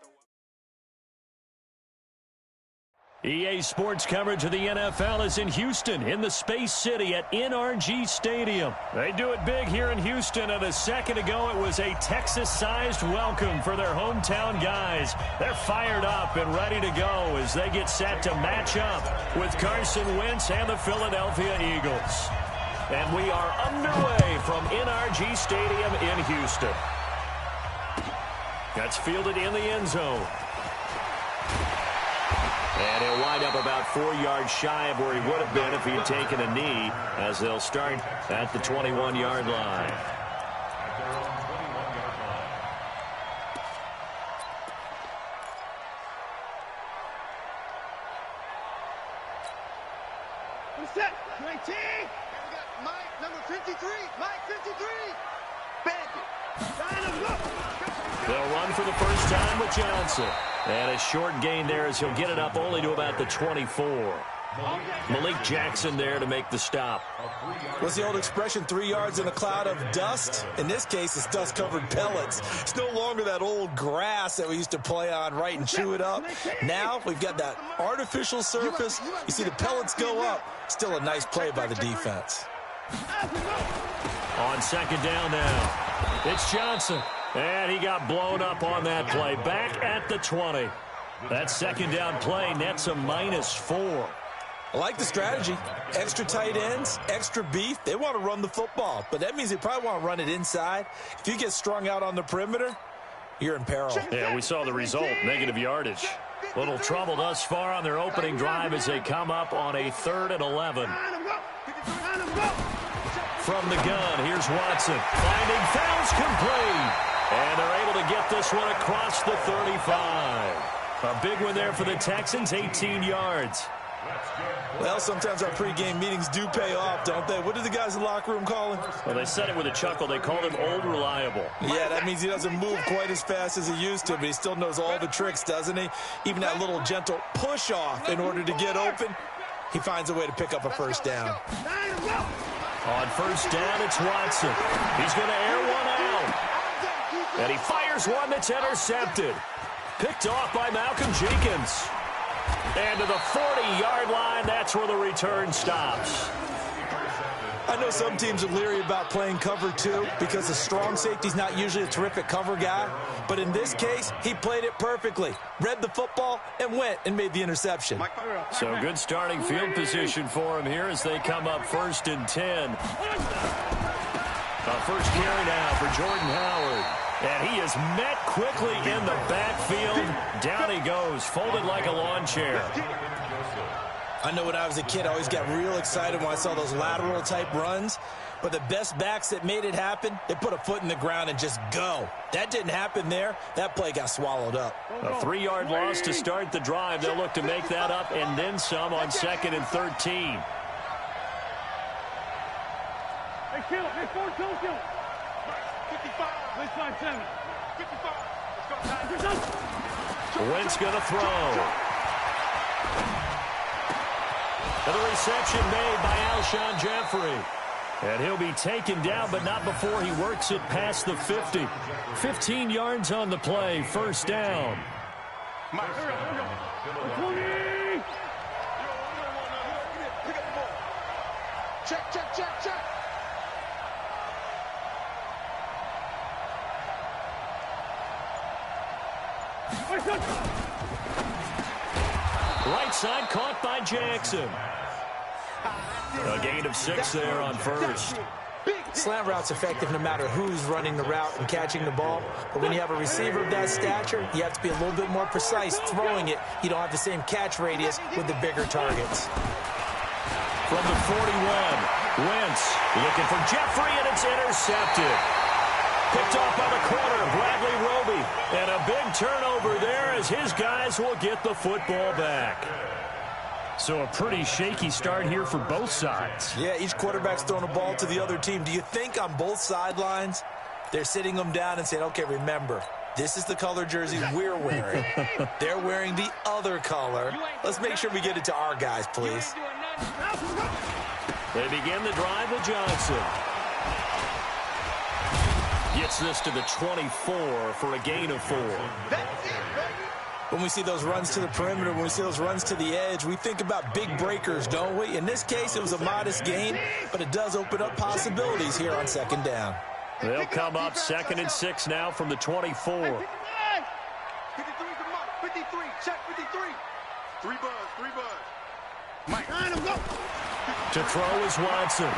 EA Sports coverage of the NFL is in Houston, in the Space City at NRG Stadium. They do it big here in Houston, and a second ago it was a Texas-sized welcome for their hometown guys. They're fired up and ready to go as they get set to match up with Carson Wentz and the Philadelphia Eagles. And we are underway from NRG Stadium in Houston. That's fielded in the end zone. And he'll wind up about 4 yards shy of where he would have been if he had taken a knee, as they'll start at the 21-yard line. What's that? 19. We got Mike, number 53. Mike, 53. Bandit. They'll run for the first time with Johnson. And a short gain there as he'll get it up only to about the 24. Malik Jackson there to make the stop. What's the old expression, 3 yards in a cloud of dust? In this case, it's dust-covered pellets. It's no longer that old grass that we used to play on, right, and chew it up. Now we've got that artificial surface. You see the pellets go up. Still a nice play by the defense. On second down now, it's Johnson. And he got blown up on that play. Back at the 20. That second down play nets a -4. I like the strategy. Extra tight ends, extra beef. They want to run the football, but that means they probably want to run it inside. If you get strung out on the perimeter, you're in peril. Yeah, we saw the result, negative yardage. Little trouble thus far on their opening drive as they come up on a 3rd and 11. From the gun, here's Watson. Finding Fouls complete. And they're able to get this one across the 35. A big one there for the Texans, 18 yards. Well, sometimes our pregame meetings do pay off, don't they? What do the guys in the locker room call him? Well, they said it with a chuckle. They called him Old Reliable. Yeah, that means he doesn't move quite as fast as he used to, but he still knows all the tricks, doesn't he? Even that little gentle push-off in order to get open, he finds a way to pick up a first down. On first down, it's Watson. He's going to air one out. And he fires one that's intercepted. Picked off by Malcolm Jenkins. And to the 40-yard line, that's where the return stops. I know some teams are leery about playing cover 2 because the strong safety's not usually a terrific cover guy. But in this case, he played it perfectly. Read the football and went and made the interception. So good starting field position for him here as they come up 1st and 10. First carry now for Jordan Howard. And he is met quickly in the backfield. Down he goes, folded like a lawn chair. I know when I was a kid, I always got real excited when I saw those lateral-type runs. But the best backs that made it happen, they put a foot in the ground and just go. That didn't happen there. That play got swallowed up. A 3-yard loss to start the drive. They'll look to make that up and then some on 2nd and 13. Hey, kill it. Hey, 4, kill it. 55. Let's find 7. 55. Let's go. Wentz going to throw. And the reception made by Alshon Jeffrey. And he'll be taken down, but not before he works it past the 50. 15 yards on the play, first down. 20. Check, check, check, check. Right side caught by Jackson. A gain of 6 there on first. Slant route's effective no matter who's running the route and catching the ball. But when you have a receiver of that stature, you have to be a little bit more precise throwing it. You don't have the same catch radius with the bigger targets. From the 41, Wentz looking for Jeffrey, and it's intercepted. Picked off by the corner, Bradley Roby. And a big turnover there as his guys will get the football back. So a pretty shaky start here for both sides. Yeah, each quarterback's throwing a ball to the other team. Do you think on both sidelines they're sitting them down and saying, okay, remember, this is the color jersey we're wearing. They're wearing the other color. Let's make sure we get it to our guys, please. They begin the drive with Johnson. Gets this to the 24 for a gain of 4. That's it, baby. When we see those runs to the perimeter, when we see those runs to the edge, we think about big breakers, don't we? In this case, it was a modest gain, but it does open up possibilities here on second down. They'll come up 2nd and 6 now from the 24. 53 to Mike. 53. Check 53. 3 buzz. Mike. To throw is Watson.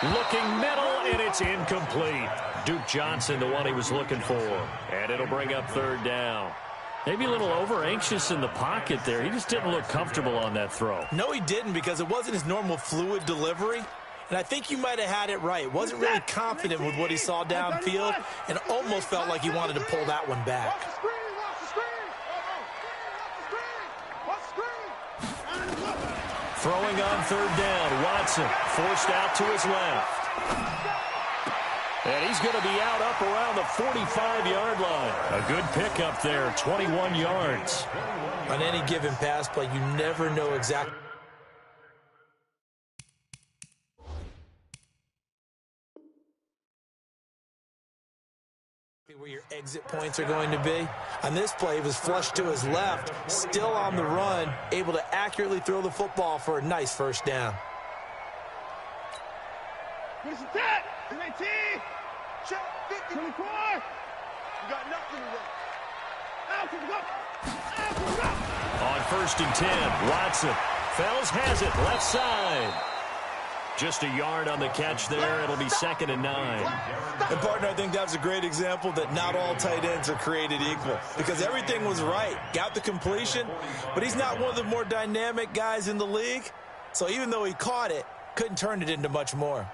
Looking middle, and it's incomplete. Duke Johnson, the one he was looking for. And it'll bring up 3rd down. Maybe a little over-anxious in the pocket there. He just didn't look comfortable on that throw. No, he didn't, because it wasn't his normal fluid delivery. And I think you might have had it right. Wasn't really confident with what he saw downfield and almost felt like he wanted to pull that one back. Throwing on 3rd down, Watson forced out to his left. And he's going to be out up around the 45-yard line. A good pickup there, 21 yards. On any given pass play, you never know exactly where your exit points are going to be. On this play, he was flushed to his left, still on the run, able to accurately throw the football for a nice 1st down. Here's the tap. 19. Check 50. 24. You got nothing to Out to the go. On 1st and 10, Watson. Fells has it, left side. Just a yard on the catch there. It'll be 2nd and 9. And, partner, I think that was a great example that not all tight ends are created equal, because everything was right. Got the completion, but he's not one of the more dynamic guys in the league. So even though he caught it, couldn't turn it into much more.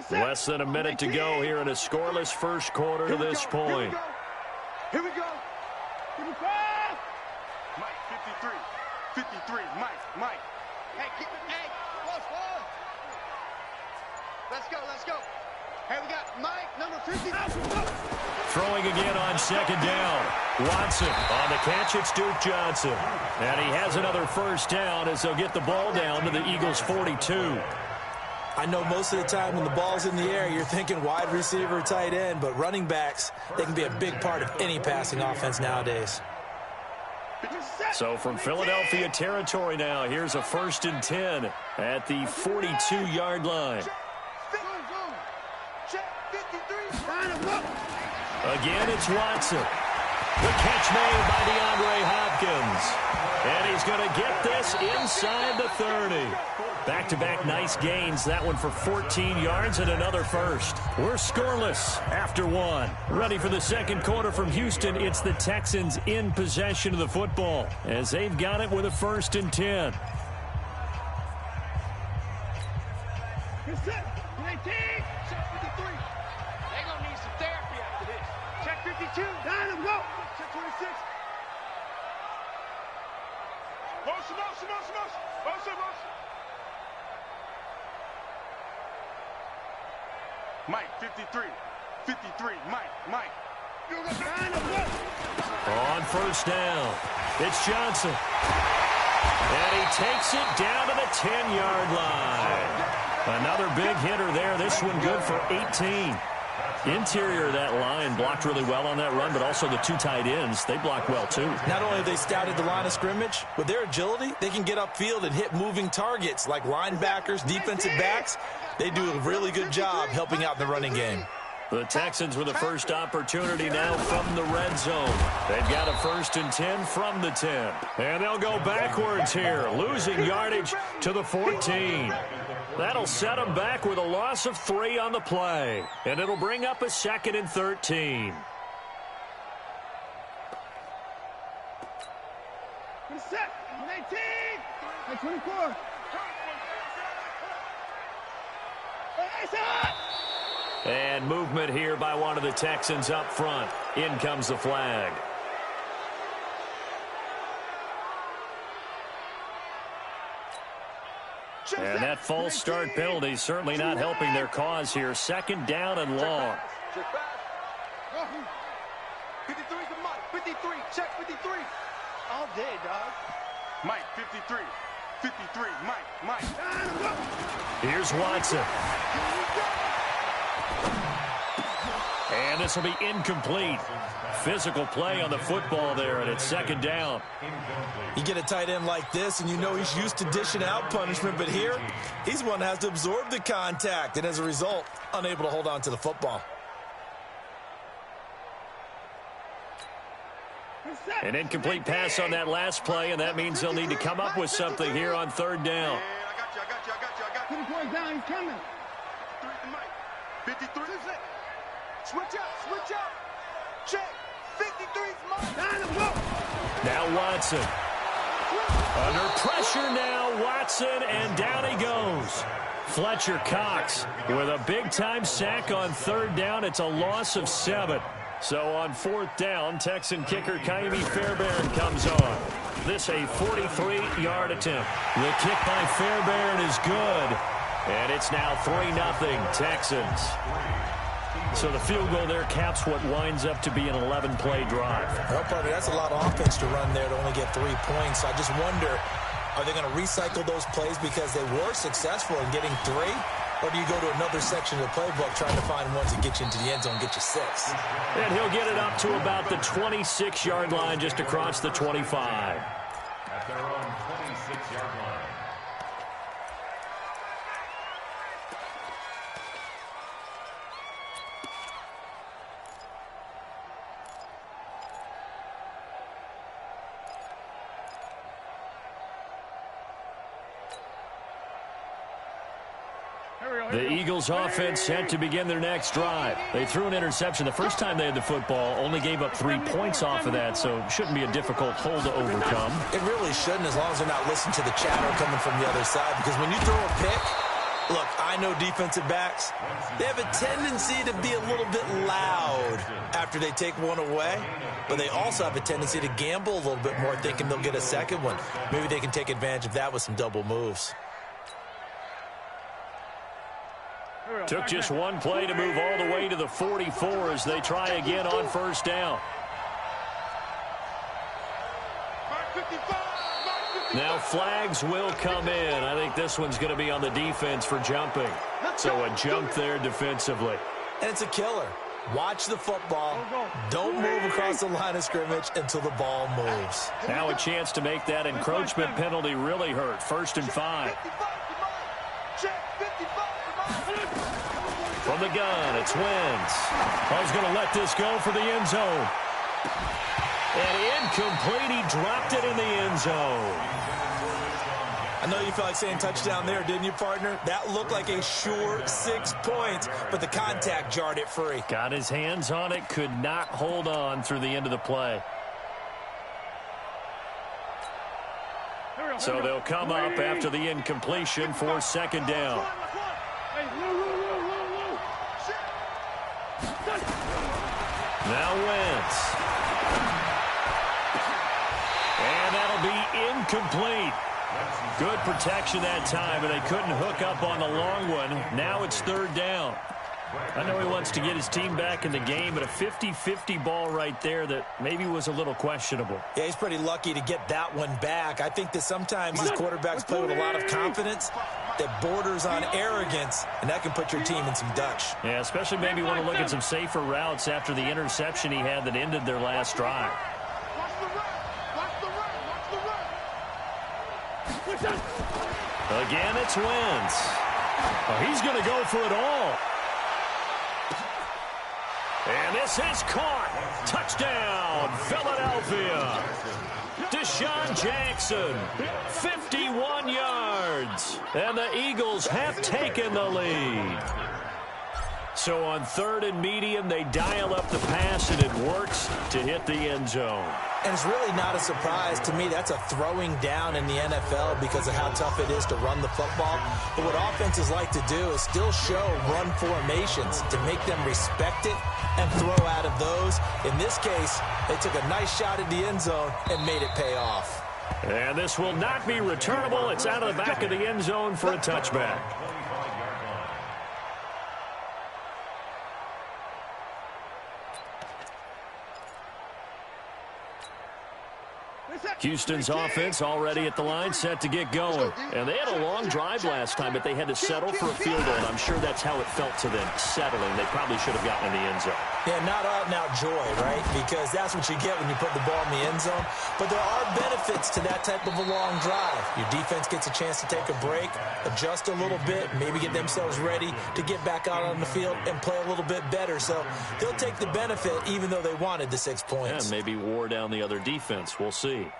Less than a minute to go here in a scoreless first quarter to this point. Here we go. Mike, 53. 53. Mike. Hey, keep it. Hey, close. Let's go. Hey, we got Mike, number 50. Throwing again on 2nd down. Watson on the catch. It's Duke Johnson. And he has another 1st down as they'll get the ball down to the Eagles' 42. I know most of the time when the ball's in the air, you're thinking wide receiver, tight end, but running backs, they can be a big part of any passing offense nowadays. So from Philadelphia territory now, here's a 1st and 10 at the 42-yard line. Again, it's Watson. The catch made by DeAndre Hopkins. And he's going to get this inside the 30. Back-to-back nice gains. That one for 14 yards and another 1st. We're scoreless after 1. Ready for the 2nd quarter from Houston. It's the Texans in possession of the football as they've got it with a 1st and 10. You're set. 19. Check 53. They're going to need some therapy after this. Check 52. Down and go. Check 26. Motion. Mike, 53. 53. Mike. On 1st down, it's Johnson. And he takes it down to the 10-yard line. Another big hitter there. This one good for 18. Interior of that line blocked really well on that run, but also the 2 tight ends, they blocked well too. Not only have they scouted the line of scrimmage, with their agility, they can get upfield and hit moving targets like linebackers, defensive backs. They do a really good job helping out in the running game. The Texans with the first opportunity now from the red zone. They've got a 1st and 10 from the 10. And they'll go backwards here, losing yardage to the 14. That'll set them back with a loss of 3 on the play. And it'll bring up a 2nd and 13. You're set. 19. 24. And movement here by one of the Texans up front. In comes the flag. And that false start penalty certainly not helping their cause here. 2nd down and long. 53 to Mike. 53. Check 53. All day, dog. Mike, 53. 53. Mike. Here's Watson. And this will be incomplete. Physical play on the football there, and it's second down. You get a tight end like this, and you know he's used to dishing out punishment, but here, he's one that has to absorb the contact, and as a result, unable to hold on to the football. An incomplete pass on that last play, and that means they'll need to come up with something here on third down. I got you. 24 down, he's coming. 53. Switch up. Check. 53's Mike. Now Watson. Under pressure now, Watson, and down he goes. Fletcher Cox with a big-time sack on third down. It's a loss of 7. So on fourth down, Texan kicker Kaimi Fairbairn comes on. This a 43-yard attempt. The kick by Fairbairn is good. And it's now 3-0 Texans. So the field goal there caps what winds up to be an 11-play drive. Well, partner, that's a lot of offense to run there to only get 3 points. So I just wonder, are they going to recycle those plays because they were successful in getting 3? Or do you go to another section of the playbook trying to find ones that get you into the end zone, get you 6? And he'll get it up to about the 26-yard line, just across the 25. At their own 26-yard line. The Eagles offense set to begin their next drive. They threw an interception the first time they had the football, only gave up 3 points off of that, so it shouldn't be a difficult hole to overcome. It really shouldn't, as long as they're not listening to the chatter coming from the other side, because when you throw a pick, look, I know defensive backs, they have a tendency to be a little bit loud after they take one away, but they also have a tendency to gamble a little bit more, thinking they'll get a second one. Maybe they can take advantage of that with some double moves. Took just one play to move all the way to the 44 as they try again on first down. Now flags will come in. I think this one's going to be on the defense for jumping. So a jump there defensively. And it's a killer. Watch the football. Don't move across the line of scrimmage until the ball moves. Now a chance to make that encroachment penalty really hurt. 1st and 5. From the gun, it's Wentz. He's going to let this go for the end zone. And incomplete, he dropped it in the end zone. I know you felt like saying touchdown there, didn't you, partner? That looked like a sure 6 points, but the contact jarred it free. Got his hands on it, could not hold on through the end of the play. So they'll come up after the incompletion for second down. Now Wentz. And that'll be incomplete. Good protection that time, and they couldn't hook up on the long one. Now it's third down. I know he wants to get his team back in the game, but a 50-50 ball right there that maybe was a little questionable. Yeah, he's pretty lucky to get that one back. I think that sometimes these quarterbacks play with a lot of confidence that borders on arrogance, and that can put your team in some Dutch. Yeah, especially maybe want to look at some safer routes after the interception he had that ended their last drive. Again, it's Wentz. Oh, he's going to go for it all. And this is caught. Touchdown, Philadelphia. Deshaun Jackson, 51 yards. And the Eagles have taken the lead. So on 3rd and medium, they dial up the pass, and it works to hit the end zone. And it's really not a surprise. To me, that's a throwing down in the NFL because of how tough it is to run the football. But what offenses like to do is still show run formations to make them respect it and throw out of those. In this case, they took a nice shot at the end zone and made it pay off. And this will not be returnable. It's out of the back of the end zone for a touchback. Houston's offense already at the line, set to get going. And they had a long drive last time, but they had to settle for a field goal, and I'm sure that's how it felt to them, settling. They probably should have gotten in the end zone. Yeah, not out-and-out joy, right? Because that's what you get when you put the ball in the end zone. But there are benefits to that type of a long drive. Your defense gets a chance to take a break, adjust a little bit, maybe get themselves ready to get back out on the field and play a little bit better. So they'll take the benefit even though they wanted the 6 points. And maybe wore down the other defense. We'll see.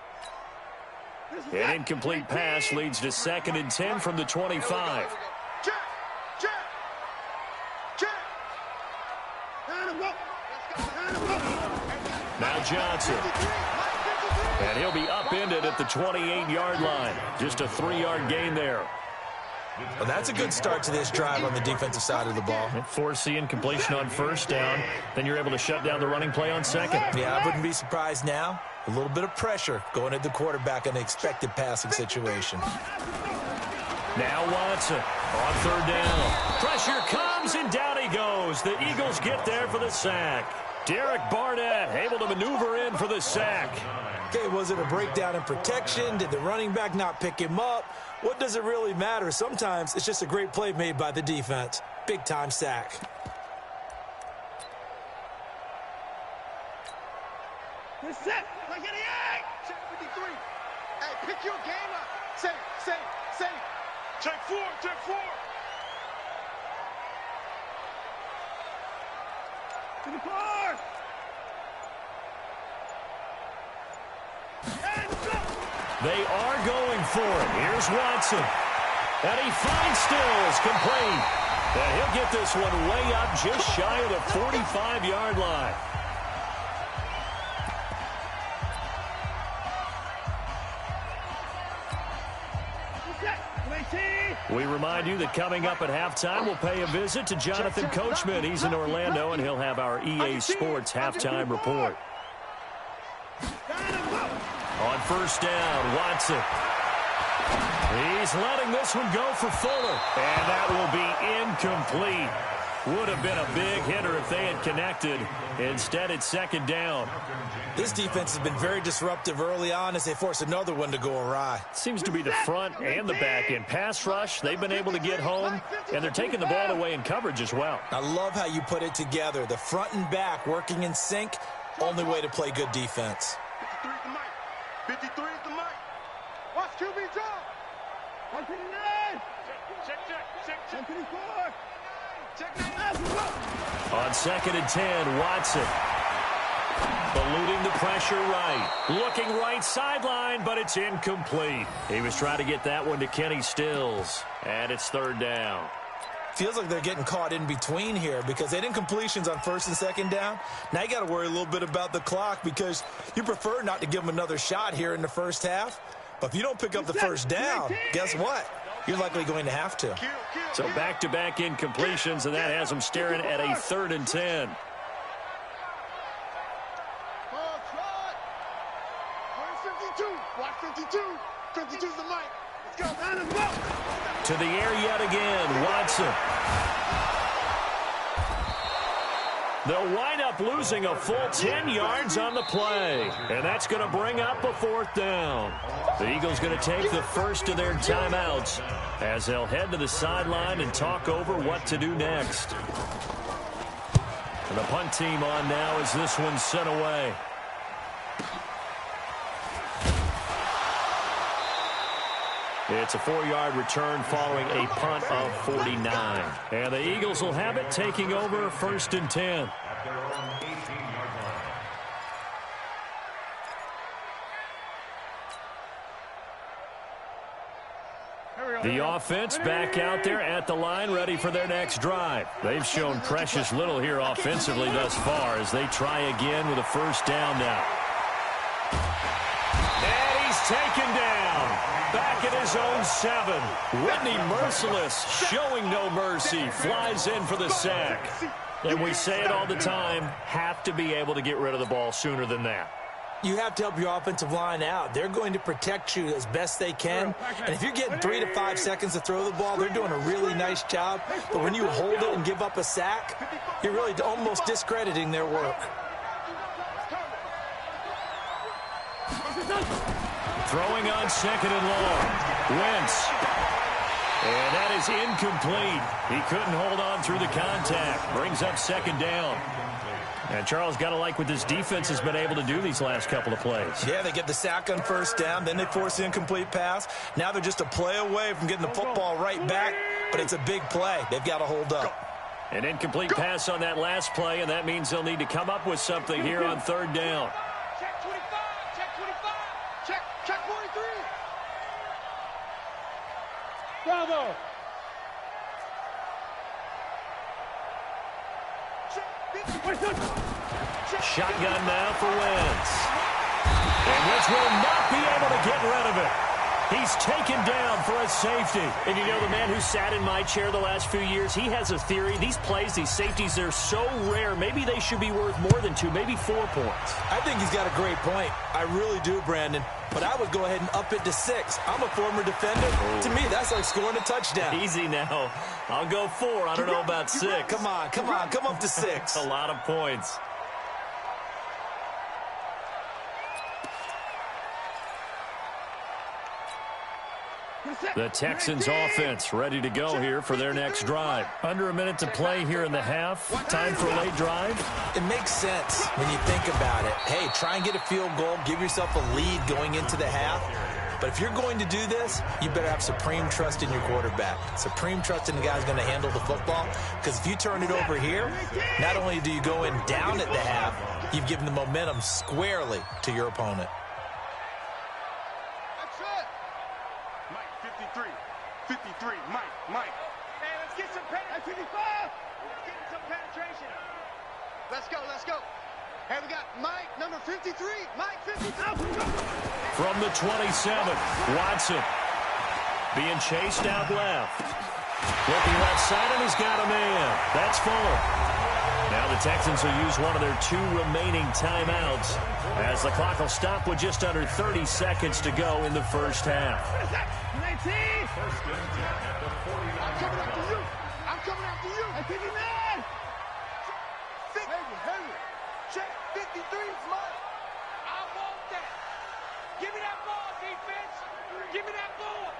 An incomplete pass leads to 2nd and 10 from the 25. Now Johnson. And he'll be upended at the 28-yard line. Just a 3-yard gain there. Well, that's a good start to this drive on the defensive side of the ball. Force the incompletion on 1st down. Then you're able to shut down the running play on 2nd. Yeah, I wouldn't be surprised now. A little bit of pressure going at the quarterback in an expected passing situation. Now Watson on 3rd down. Pressure comes, and down he goes. The Eagles get there for the sack. Derek Barnett able to maneuver in for the sack. Okay, was it a breakdown in protection? Did the running back not pick him up? What does it really matter? Sometimes it's just a great play made by the defense. Big-time sack. Set. Like 88. Check 53. Hey, pick your game up. Say. Check 4. To the car. They are going for it. Here's Watson. And he finds Stills complete. And he'll get this one way up just shy of the 45-yard line. We remind you that coming up at halftime, we'll pay a visit to Jonathan Coachman. He's in Orlando, and he'll have our EA Sports halftime report. On 1st down, Watson. He's letting this one go for Fuller. And that will be incomplete. Would have been a big hitter if they had connected. Instead, it's 2nd down. This defense has been very disruptive early on as they force another one to go awry. Seems to be the front and the back end. Pass rush, they've been able to get home, and they're taking the ball away in coverage as well. I love how you put it together. The front and back working in sync, only way to play good defense. 53 is the mic. Watch QB draw. 159. Check. 154. On 2nd and 10, Watson. Eluding the pressure right. Looking right sideline, but it's incomplete. He was trying to get that one to Kenny Stills. And it's 3rd down. Feels like they're getting caught in between here because they did incompletions on 1st and 2nd down. Now you got to worry a little bit about the clock because you prefer not to give them another shot here in the 1st half. But if you don't pick up the 1st down, guess what? You're likely going to have to. So back-to-back incompletions, and that has them staring at a 3rd and 10. Watch 52. 52's the mic. Let's go. To the air yet again, Watson. They'll wind up losing a full 10 yards on the play. And that's going to bring up a 4th down. The Eagles going to take the first of their timeouts as they'll head to the sideline and talk over what to do next. And the punt team on now as this one's sent away. It's a 4-yard return following a punt of 49. And the Eagles will have it, taking over 1st and 10. The offense back out there at the line, ready for their next drive. They've shown precious little here offensively thus far as they try again with a 1st down now. And he's taken down. Back at his own 7. Whitney Merciless, showing no mercy, flies in for the sack. And we say it all the time, have to be able to get rid of the ball sooner than that. You have to help your offensive line out. They're going to protect you as best they can. And if you're getting 3 to 5 seconds to throw the ball, they're doing a really nice job. But when you hold it and give up a sack, you're really almost discrediting their work. Throwing on 2nd and long. Wentz. And that is incomplete. He couldn't hold on through the contact. Brings up 2nd down. And Charles, got to like what this defense has been able to do these last couple of plays. Yeah, they get the sack on first down, then they force the incomplete pass. Now they're just a play away from getting the football right back, but it's a big play. They've got to hold up. An incomplete pass on that last play, and that means they'll need to come up with something here on third down. Check 25, check 25, check 43. Bravo. Shotgun now for Wentz. And Wentz will not be able to get rid of it. He's taken down for a safety. And you know, the man who sat in my chair the last few years, he has a theory. These plays, these safeties, they're so rare. Maybe they should be worth more than 2, maybe 4 points. I think he's got a great point. I really do, Brandon. But I would go ahead and up it to 6. I'm a former defender. To me, that's like scoring a touchdown. Easy now. I'll go 4. I don't know about 6. Come on. Come up to 6. A lot of points. The Texans offense ready to go here for their next drive. Under a minute to play here in the half. Time for a late drive. It makes sense when you think about it. Hey, try and get a field goal. Give yourself a lead going into the half. But if you're going to do this, you better have supreme trust in your quarterback. Supreme trust in the guy who's going to handle the football. Because if you turn it over here, not only do you go in down at the half, you've given the momentum squarely to your opponent. 53, Mike. Hey, let's get some penetration. 55. Let's get some penetration. Let's go. Hey, we got Mike, number 53. Mike, 53. From the 27, Watson being chased out left. Looking left side, and he's got a man. That's Fuller. Now the Texans will use one of their 2 remaining timeouts as the clock will stop with just under 30 seconds to go in the first half. I'm coming after you. I think he's mad. Heavy. Check 53's mine. I want that. Give me that ball, defense. Give me that ball.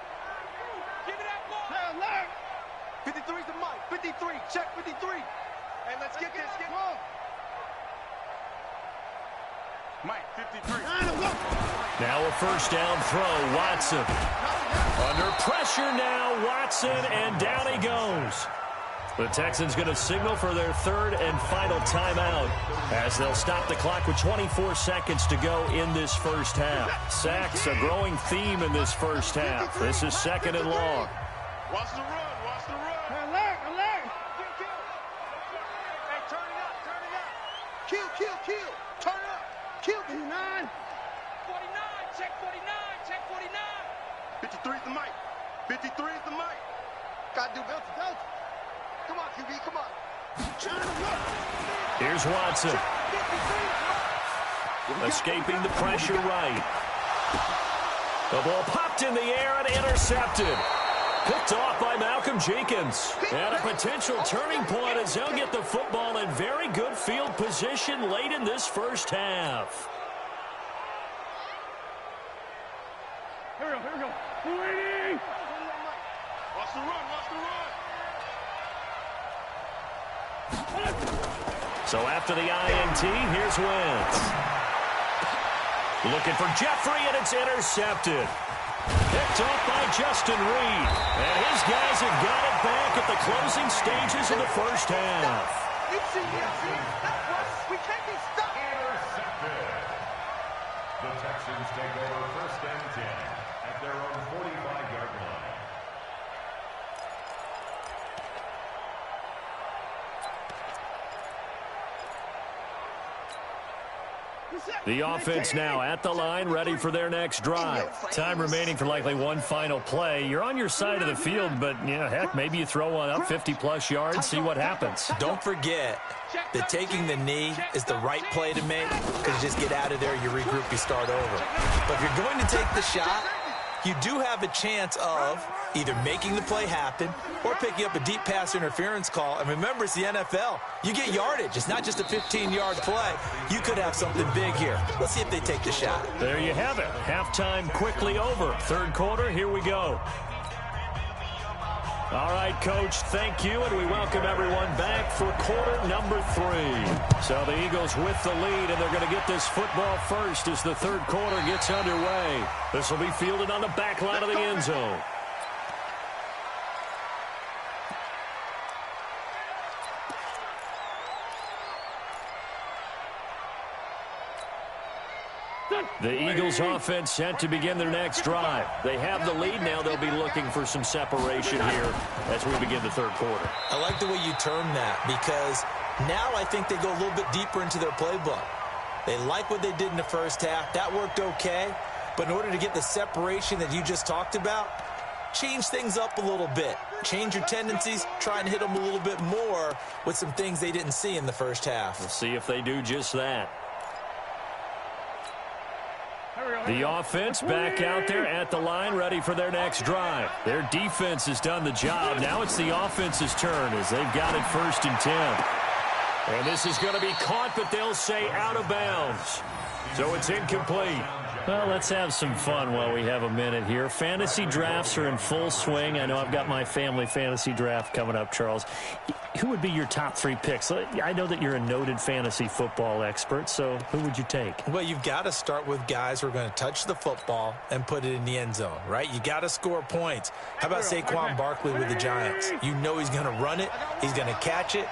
53's the Mike. 53. Check 53. Hey, let's get this. Mike, 53. Now a first down throw, Watson. Under pressure now, Watson, and down he goes. The Texans going to signal for their 3rd and final timeout as they'll stop the clock with 24 seconds to go in this first half. Sacks, a growing theme in this first half. This is 2nd and long. Watch the run. Alert. Hey, turn it up. Kill. Turn it up. Kill. 49. 49. Check 49. 53's the Mike. 53's the Mike. Gotta do Delta. Come on, QB, come on. Here's Watson. Escaping the pressure right. The ball popped in the air and intercepted. Picked off by Malcolm Jenkins. And a potential turning point as they'll get the football in very good field position late in this first half. Here we go. Waiting. Watch the run. So after the INT, here's Wentz. Looking for Jeffrey, and it's intercepted. Picked off by Justin Reed. And his guys have got it back at the closing stages of the first half. You've seen we can't be stopped. Intercepted. The Texans take over 1st and 10 at their own 45-yard line. The offense now at the line, ready for their next drive. Time remaining for likely one final play. You're on your side of the field, but, heck, maybe you throw one up 50-plus yards, see what happens. Don't forget that taking the knee is the right play to make because you just get out of there, you regroup, you start over. But if you're going to take the shot, you do have a chance of either making the play happen or picking up a deep pass interference call. And remember, it's the NFL. You get yardage. It's not just a 15-yard play. You could have something big here. Let's see if they take the shot. There you have it. Halftime quickly over. 3rd quarter, here we go. All right, Coach, thank you, and we welcome everyone back for quarter number 3. So the Eagles with the lead, and they're going to get this football first as the third quarter gets underway. This will be fielded on the back line of the end zone. The Eagles offense set to begin their next drive. They have the lead now. They'll be looking for some separation here as we begin the third quarter. I like the way you term that because now I think they go a little bit deeper into their playbook. They like what they did in the first half. That worked okay. But in order to get the separation that you just talked about, change things up a little bit. Change your tendencies. Try and hit them a little bit more with some things they didn't see in the first half. We'll see if they do just that. The offense back out there at the line, ready for their next drive. Their defense has done the job. Now it's the offense's turn as they've got it 1st and 10. And this is going to be caught, but they'll say out of bounds. So it's incomplete. Well, let's have some fun while we have a minute here. Fantasy drafts are in full swing. I know I've got my family fantasy draft coming up, Charles. Who would be your top 3 picks? I know that you're a noted fantasy football expert, so who would you take? Well, you've got to start with guys who are going to touch the football and put it in the end zone, right? You got to score points. How about Saquon Barkley with the Giants? You know he's going to run it. He's going to catch it.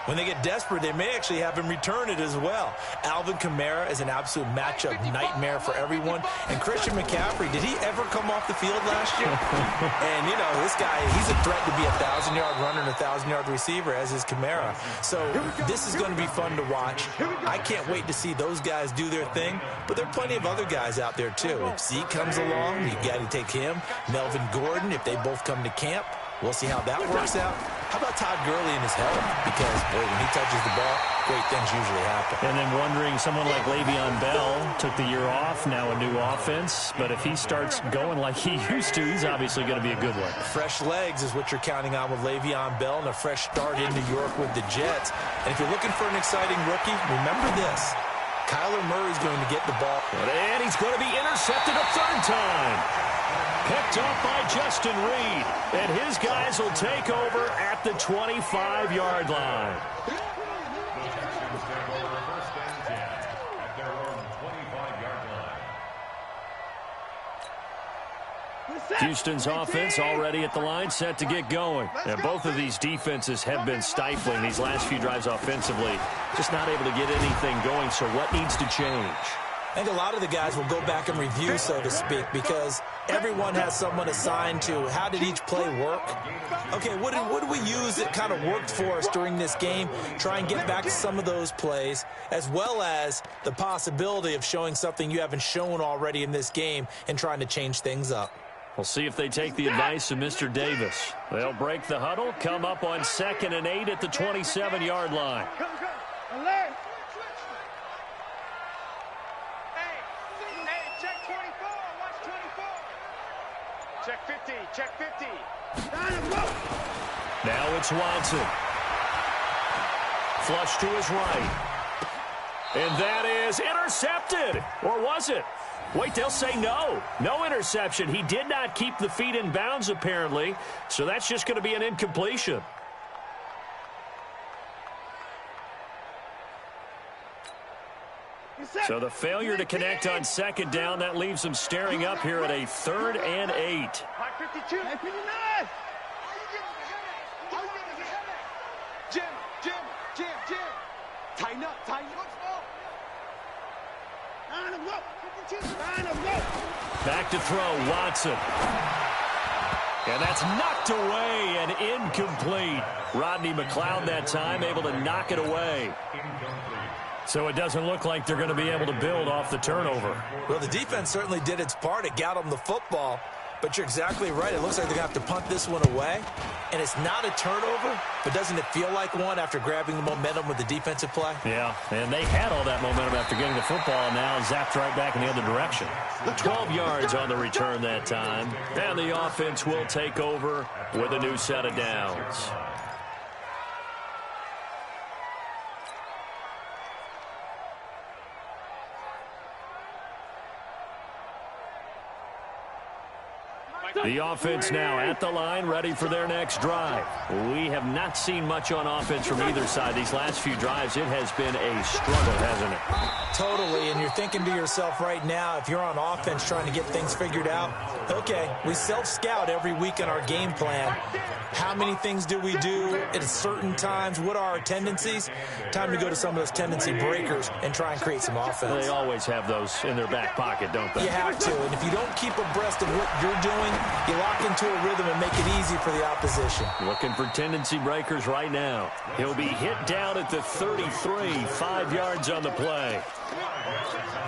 When they get desperate, they may actually have him return it as well. Alvin Kamara is an absolute matchup nightmare for everyone. And Christian McCaffrey, did he ever come off the field last year? And, you know, this guy, he's a threat to be a 1,000-yard runner and a 1,000-yard receiver, as is Kamara. So this is going to be fun to watch. I can't wait to see those guys do their thing. But there are plenty of other guys out there, too. If Zeke comes along, you got to take him. Melvin Gordon, if they both come to camp. We'll see how that works out. How about Todd Gurley and his health? Because, boy, when he touches the ball, great things usually happen. And then wondering, someone like Le'Veon Bell took the year off, now a new offense. But if he starts going like he used to, he's obviously going to be a good one. Fresh legs is what you're counting on with Le'Veon Bell and a fresh start in New York with the Jets. And if you're looking for an exciting rookie, remember this. Kyler Murray's going to get the ball. And he's going to be intercepted a 3rd time. Picked off by Justin Reed. And his guys will take over at the 25-yard line. The Texans take over 1st and 10 at their own 25-yard line. Houston's offense already at the line, set to get going. And both of these defenses have been stifling these last few drives offensively. Just not able to get anything going, so what needs to change? I think a lot of the guys will go back and review, so to speak, because everyone has someone assigned to how did each play work. Okay, what did we use that kind of worked for us during this game? Try and get back to some of those plays, as well as the possibility of showing something you haven't shown already in this game and trying to change things up. We'll see if they take the advice of Mr. Davis. They'll break the huddle, come up on 2nd and 8 at the 27-yard line. Check 50, check 50. Now it's Watson. Flush to his right. And that is intercepted. Or was it? Wait, they'll say no. No interception. He did not keep the feet in bounds, apparently. So that's just going to be an incompletion. So the failure to connect on 2nd down, that leaves them staring up here at a 3rd and 8. 52. Jim. Tighten up. Back to throw, Watson. And that's knocked away and incomplete. Rodney McLeod that time able to knock it away. So it doesn't look like they're going to be able to build off the turnover. Well, the defense certainly did its part. It got them the football. But you're exactly right. It looks like they're going to have to punt this one away. And it's not a turnover, but doesn't it feel like one after grabbing the momentum with the defensive play? Yeah, and they had all that momentum after getting the football, and now zapped right back in the other direction. 12 yards on the return that time. And the offense will take over with a new set of downs. The offense now at the line, ready for their next drive. We have not seen much on offense from either side. These last few drives, it has been a struggle, hasn't it? Totally, and you're thinking to yourself right now, if you're on offense trying to get things figured out, okay, we self-scout every week in our game plan. How many things do we do at certain times? What are our tendencies? Time to go to some of those tendency breakers and try and create some offense. They always have those in their back pocket, don't they? You have to, and if you don't keep abreast of what you're doing, you lock into a rhythm and make it easy for the opposition. Looking for tendency breakers right now. He'll be hit down at the 33, 5 yards on the play.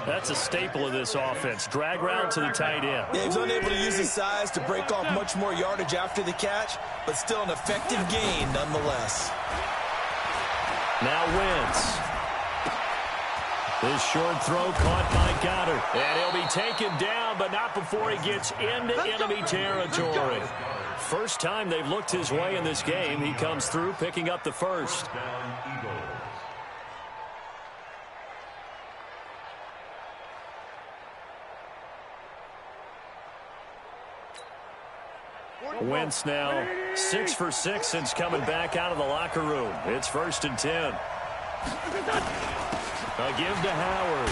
That's a staple of this offense. Drag route to the tight end. Yeah, he's unable to use his size to break off much more yardage after the catch, but still an effective gain nonetheless. Now Wentz. This short throw caught by Goddard. And he'll be taken down, but not before he gets into enemy territory. First time they've looked his way in this game. He comes through picking up the first. Wentz now 6 for 6 since coming back out of the locker room. It's 1st and 10. A give to Howard.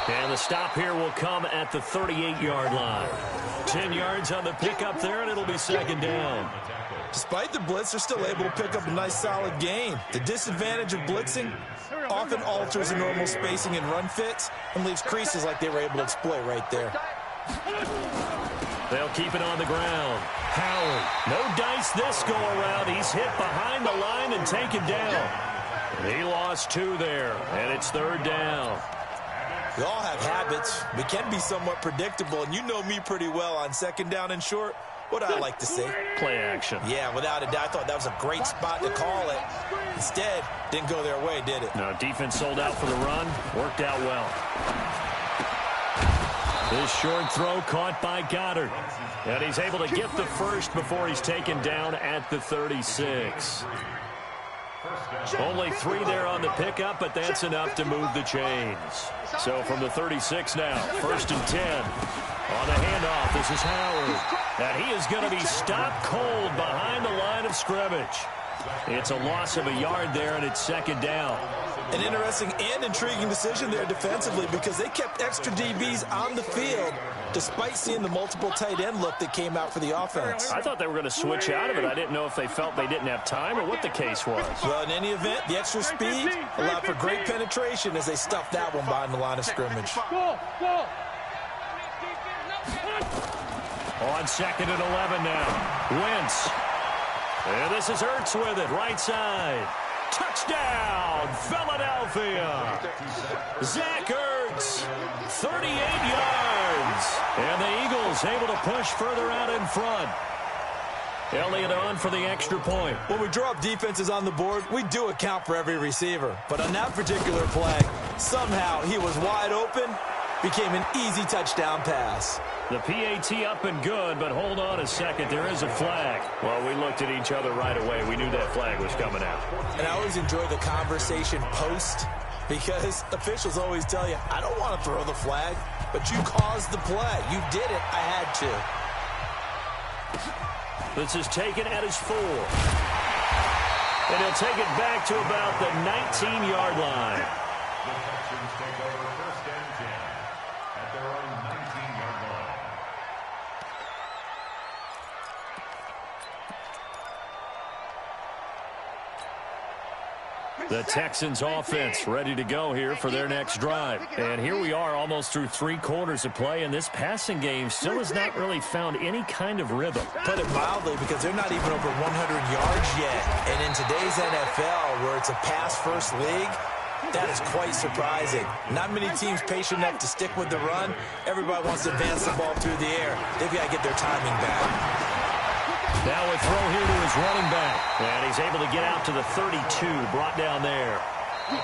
And the stop here will come at the 38-yard line. 10 yards on the pickup there, and it'll be 2nd down. Despite the blitz, they're still able to pick up a nice solid gain. The disadvantage of blitzing often alters the normal spacing and run fits and leaves creases like they were able to exploit right there. They'll keep it on the ground. Howard, no dice this go-around. He's hit behind the line and taken down. He lost 2 there, and it's 3rd down. We all have habits. We can be somewhat predictable, and you know me pretty well on 2nd down and short. What I like to say? Play action. Yeah, without a doubt. I thought that was a great spot to call it. Instead, didn't go their way, did it? No, defense sold out for the run. Worked out well. This short throw caught by Goddard. And he's able to get the first before he's taken down at the 36. Only 3 there on the pickup, but that's enough to move the chains. So from the 36 now, 1st and 10. On the handoff, this is Howard. And he is going to be stopped cold behind the line of scrimmage. It's a loss of a yard there, and it's 2nd down. An interesting and intriguing decision there defensively because they kept extra DBs on the field despite seeing the multiple tight end look that came out for the offense. I thought they were going to switch out of it. I didn't know if they felt they didn't have time or what the case was. Well, in any event, the extra speed allowed for great penetration as they stuffed that one behind the line of scrimmage. On 2nd and 11 now. Wentz. And this is Ertz with it, right side. Touchdown, Philadelphia. Zach Ertz, 38 yards. And the Eagles able to push further out in front. Elliott on for the extra point. When we draw up defenses on the board, we do account for every receiver. But on that particular play, somehow he was wide open, became an easy touchdown pass. The PAT up and good, but hold on a second. There is a flag. Well, we looked at each other right away. We knew that flag was coming out. And I always enjoy the conversation post because officials always tell you, I don't want to throw the flag, but you caused the play. You did it. I had to. This is taken at his 4. And he'll take it back to about the 19-yard line. The Texans take over 1st and 10 at their own 19-yard line. The Texans offense ready to go here for their next drive. And here we are almost through 3 quarters of play, and this passing game still has not really found any kind of rhythm. Put it mildly, because they're not even over 100 yards yet. And in today's NFL, where it's a pass-first league, that is quite surprising. Not many teams patient enough to stick with the run. Everybody wants to advance the ball through the air. They've got to get their timing back. Now a throw here to his running back. And he's able to get out to the 32, brought down there.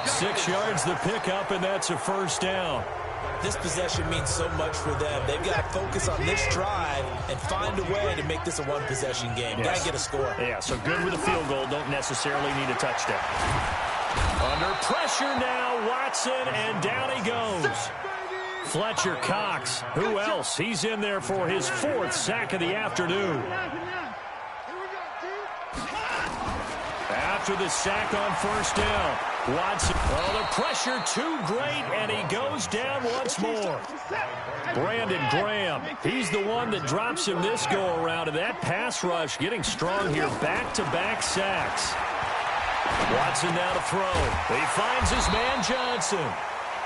6 yards the pickup, and that's a 1st down. This possession means so much for them. They've got to focus on this drive and find a way to make this a one-possession game. Yes. Got to get a score. Yeah, so good with a field goal. Don't necessarily need a touchdown. Under pressure now, Watson, and down he goes. Fletcher Cox. Who else? He's in there for his 4th sack of the afternoon. After the sack on 1st down, Watson. Oh, the pressure too great, and he goes down once more. Brandon Graham, he's the one that drops him this go-around, and that pass rush getting strong here. Back-to-back sacks. Watson now to throw. He finds his man Johnson.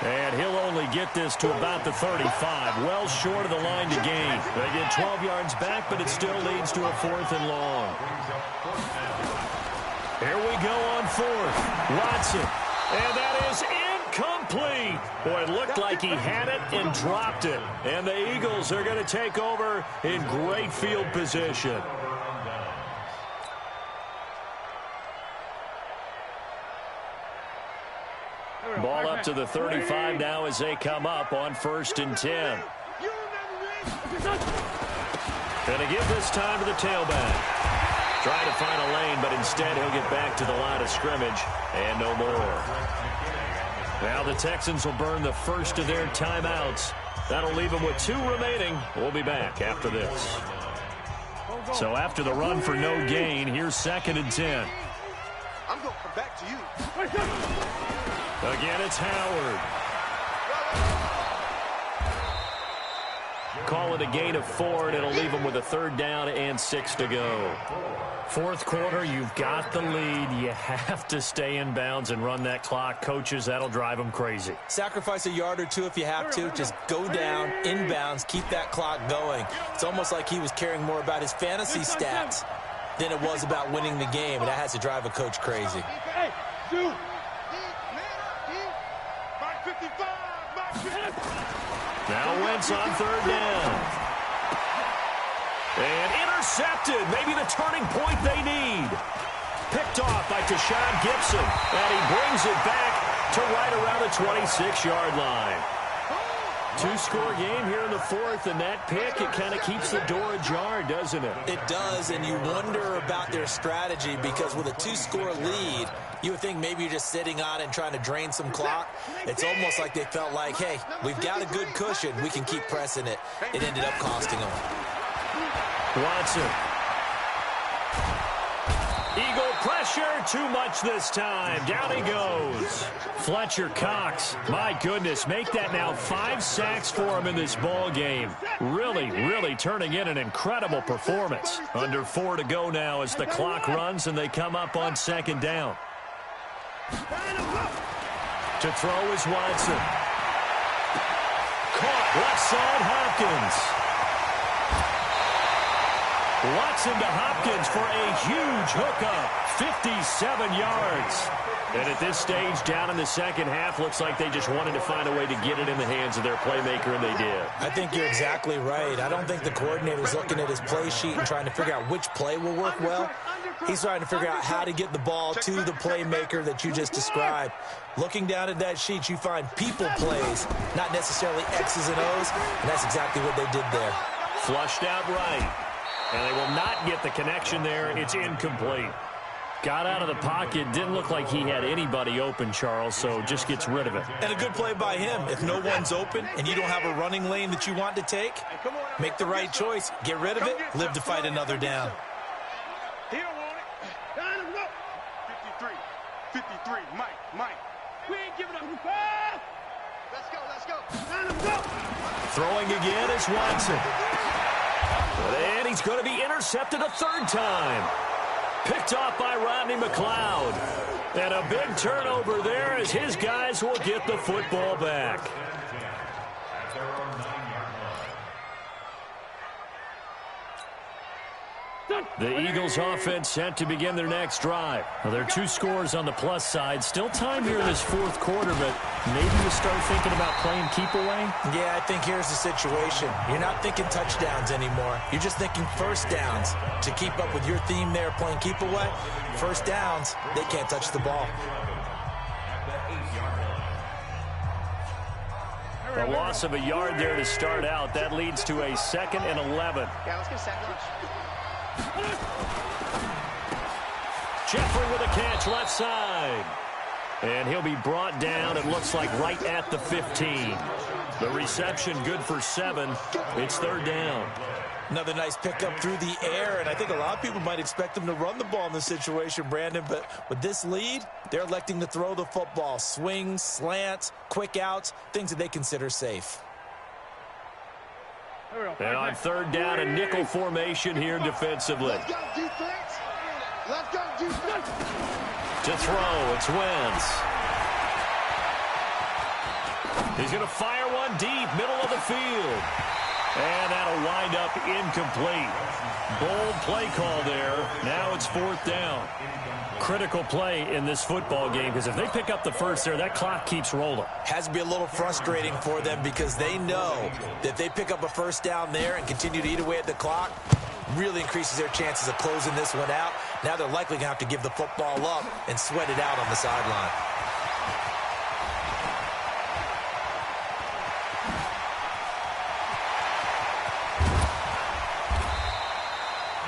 And he'll only get this to about the 35, well short of the line to gain. They get 12 yards back, but it still leads to a 4th and long. Here we go on 4th. Watson. And that is incomplete. Boy, it looked like he had it and dropped it. And the Eagles are going to take over in great field position. Ball up to the 35 now as they come up on 1st and 10. Going to give this time to the tailback. Trying to find a lane, but instead he'll get back to the line of scrimmage and no more. Now the Texans will burn the first of their timeouts. That'll leave them with 2 remaining. We'll be back after this. So after the run for no gain, here's 2nd and 10. I'm going to come back to you. Again, it's Howard. Call it a gain of 4, and it'll leave them with a 3rd down and 6 to go. 4th quarter, you've got the lead. You have to stay in bounds and run that clock. Coaches, that'll drive them crazy. Sacrifice a yard or 2 if you have to. Just go down, inbounds, keep that clock going. It's almost like he was caring more about his fantasy stats than it was about winning the game, and that has to drive a coach crazy. Hey, dude. Now Wentz on 3rd down. And intercepted. Maybe the turning point they need. Picked off by Tashawn Gibson. And he brings it back to right around the 26-yard line. 2-score game here in the 4th, and that pick, it kind of keeps the door ajar, doesn't it? It does, and you wonder about their strategy because with a 2-score lead, you would think maybe you're just sitting on it and trying to drain some clock. It's almost like they felt like, hey, we've got a good cushion. We can keep pressing it. It ended up costing them. Watson. Eagle pressure, too much this time. Down he goes. Fletcher Cox, my goodness, make that now 5 sacks for him in this ball game. Really, really turning in an incredible performance. Under 4 to go now as the clock runs and they come up on 2nd down. To throw is Watson. Caught left side, Hopkins. Watson to Hopkins for a huge hookup, 57 yards. And at this stage, down in the 2nd half, looks like they just wanted to find a way to get it in the hands of their playmaker, and they did. I think you're exactly right. I don't think the coordinator's looking at his play sheet and trying to figure out which play will work well. He's trying to figure out how to get the ball to the playmaker that you just described. Looking down at that sheet, you find people plays, not necessarily X's and O's, and that's exactly what they did there. Flushed out right. And they will not get the connection there. It's incomplete. Got out of the pocket. Didn't look like he had anybody open, Charles, so just gets rid of it. And a good play by him. If no one's open and you don't have a running lane that you want to take, make the right choice. Get rid of it. Live to fight another down. He don't want it. 53. Mike. We ain't giving up. Let's go. Throwing again is Watson. And he's going to be intercepted a 3rd time. Picked off by Rodney McLeod. And a big turnover there as his guys will get the football back. The Eagles offense set to begin their next drive. Well, there are 2 scores on the plus side. Still time here in this 4th quarter, but maybe you start thinking about playing keep away? Yeah, I think here's the situation. You're not thinking touchdowns anymore. You're just thinking 1st downs. To keep up with your theme there, playing keep away, 1st downs, they can't touch the ball. A loss of a yard there to start out. That leads to a 2nd and 11. Yeah, let's get a sack lunch. Jeffrey with a catch left side. And he'll be brought down, it looks like, right at the 15. The reception good for 7. It's third down. Another nice pickup through the air, and I think a lot of people might expect them to run the ball in this situation, Brandon, but with this lead, they're electing to throw the football. Swings, slants, quick outs, things that they consider safe. And on third down, a nickel formation here defensively. Let's go, defense. Let's go, defense. To throw, it's Wentz. He's going to fire one deep, middle of the field. And that'll wind up incomplete. Bold play call there. Now it's fourth down. Critical play in this football game, because if they pick up the first there, that clock keeps rolling. Has to be a little frustrating for them because they know that if they pick up a first down there and continue to eat away at the clock, really increases their chances of closing this one out. Now they're likely going to have to give the football up and sweat it out on the sideline.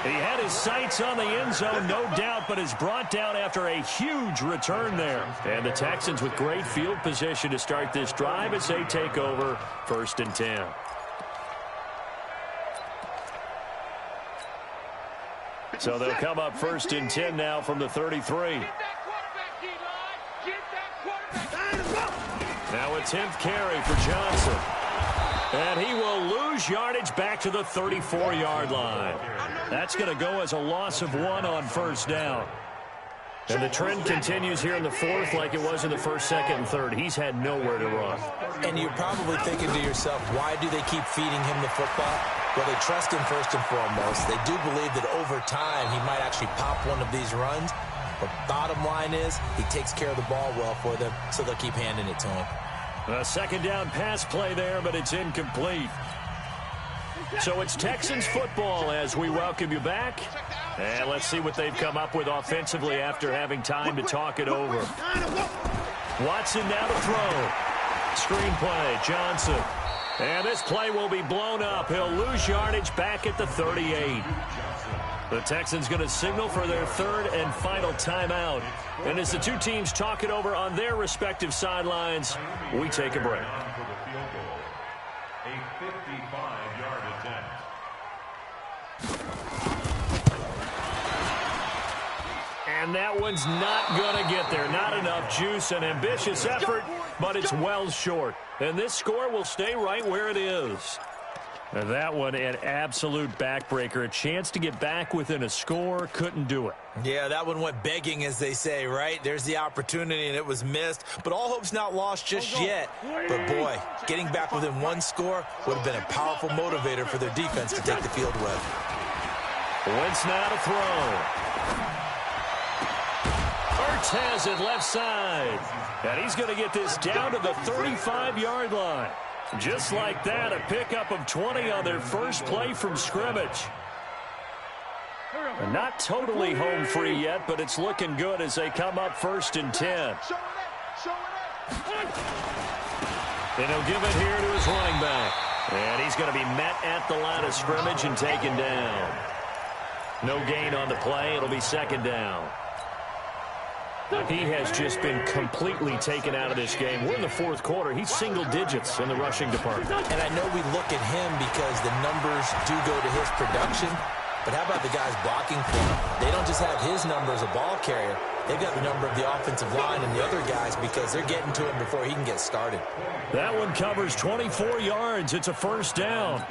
He had his sights on the end zone, no doubt, but is brought down after a huge return there. And the Texans with great field position to start this drive as they take over 1st and 10. So they'll come up 1st and 10 now from the 33. Now a 10th carry for Johnson. And he will lose yardage back to the 34-yard line. That's going to go as a loss of 1 on first down. And the trend continues here in the 4th like it was in the 1st, 2nd, and 3rd. He's had nowhere to run. And you're probably thinking to yourself, why do they keep feeding him the football? Well, they trust him first and foremost. They do believe that over time he might actually pop one of these runs. But bottom line is he takes care of the ball well for them, so they'll keep handing it to him. A second down pass play there, but it's incomplete. So it's Texans football as we welcome you back. And let's see what they've come up with offensively after having time to talk it over. Watson now to throw. Screen play, Johnson. And this play will be blown up. He'll lose yardage back at the 38. The Texans going to signal for their 3rd and final timeout. And as the two teams talk it over on their respective sidelines, we take a break. A 55-yard attempt. And that one's not going to get there. Not enough juice. An ambitious effort, but it's well short. And this score will stay right where it is. And that one, an absolute backbreaker. A chance to get back within a score, couldn't do it. Yeah, that one went begging, as they say, right? There's the opportunity, and it was missed. But all hope's not lost just yet. But, boy, getting back within 1 score would have been a powerful motivator for their defense to take the field with. Wentz now to throw. Ertz has it left side. And he's going to get this down to the 35-yard line. Just like that, a pickup of 20 on their first play from scrimmage. And not totally home free yet, but it's looking good as they come up 1st and 10. And he'll give it here to his running back. And he's going to be met at the line of scrimmage and taken down. No gain on the play. It'll be 2nd down. He has just been completely taken out of this game. We're in the 4th quarter. He's single digits in the rushing department. And I know we look at him because the numbers do go to his production. But how about the guys blocking for him? They don't just have his number as a ball carrier. They've got the number of the offensive line and the other guys because they're getting to him before he can get started. That one covers 24 yards. It's a first down.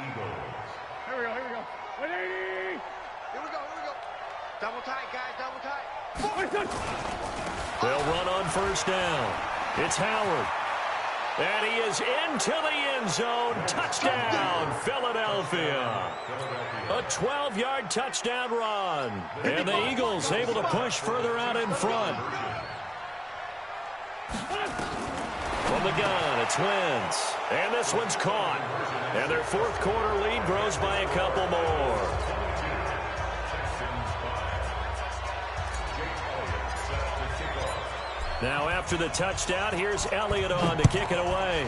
Here we go. 180. Here we go. Double tight, guys, double tight. They'll run on first down. It's Howard. And he is into the end zone. Touchdown, Philadelphia. A 12-yard touchdown run. And the Eagles able to push further out in front. From the gun, it's Wentz. And this one's caught. And their 4th quarter lead grows by a couple more. Now after the touchdown, here's Elliott on to kick it away.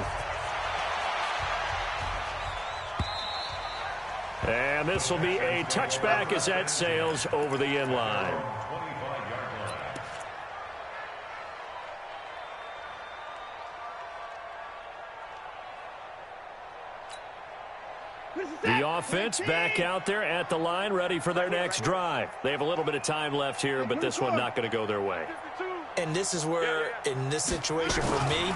And this will be a touchback as that sails over the end line. The offense back out there at the line, ready for their next drive. They have a little bit of time left here, but this one not going to go their way. And this is where, in this situation for me,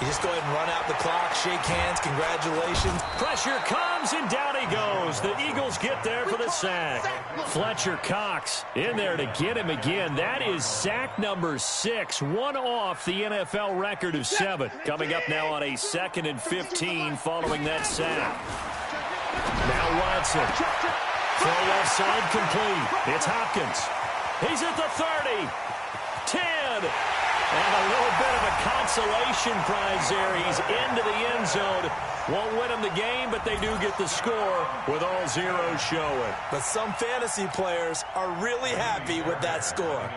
you just go ahead and run out the clock, shake hands, congratulations. Pressure comes, and down he goes. The Eagles get there for the sack. Fletcher Cox in there to get him again. That is sack number 6, one off the NFL record of 7. Coming up now on a 2nd and 15 following that sack. Now Watson. Throw left side complete. It's Hopkins. He's at the 30. 10. And a little bit of a consolation prize there. He's into the end zone. Won't win them the game, but they do get the score with all zeros showing. But some fantasy players are really happy with that score.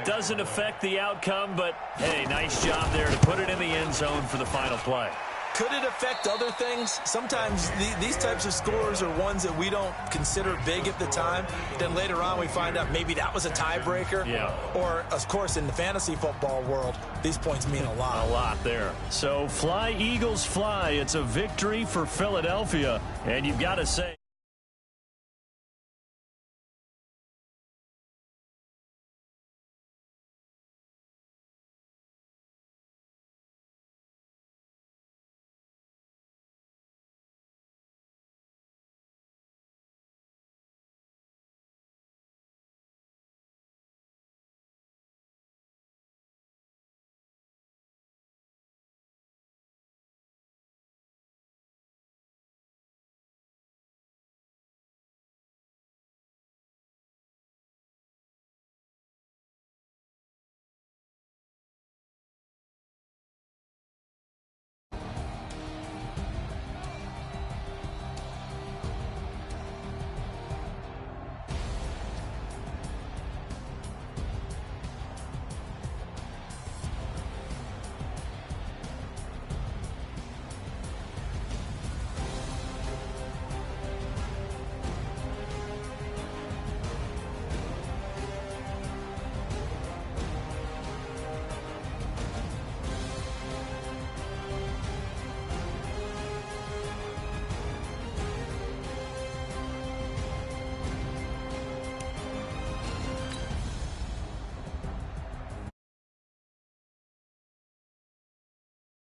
Doesn't affect the outcome, but, hey, nice job there to put it in the end zone for the final play. Could it affect other things? Sometimes these types of scores are ones that we don't consider big at the time. Then later on we find out maybe that was a tiebreaker. Yeah. Or, of course, in the fantasy football world, these points mean a lot. A lot there. So fly, Eagles, fly. It's a victory for Philadelphia. And you've got to say...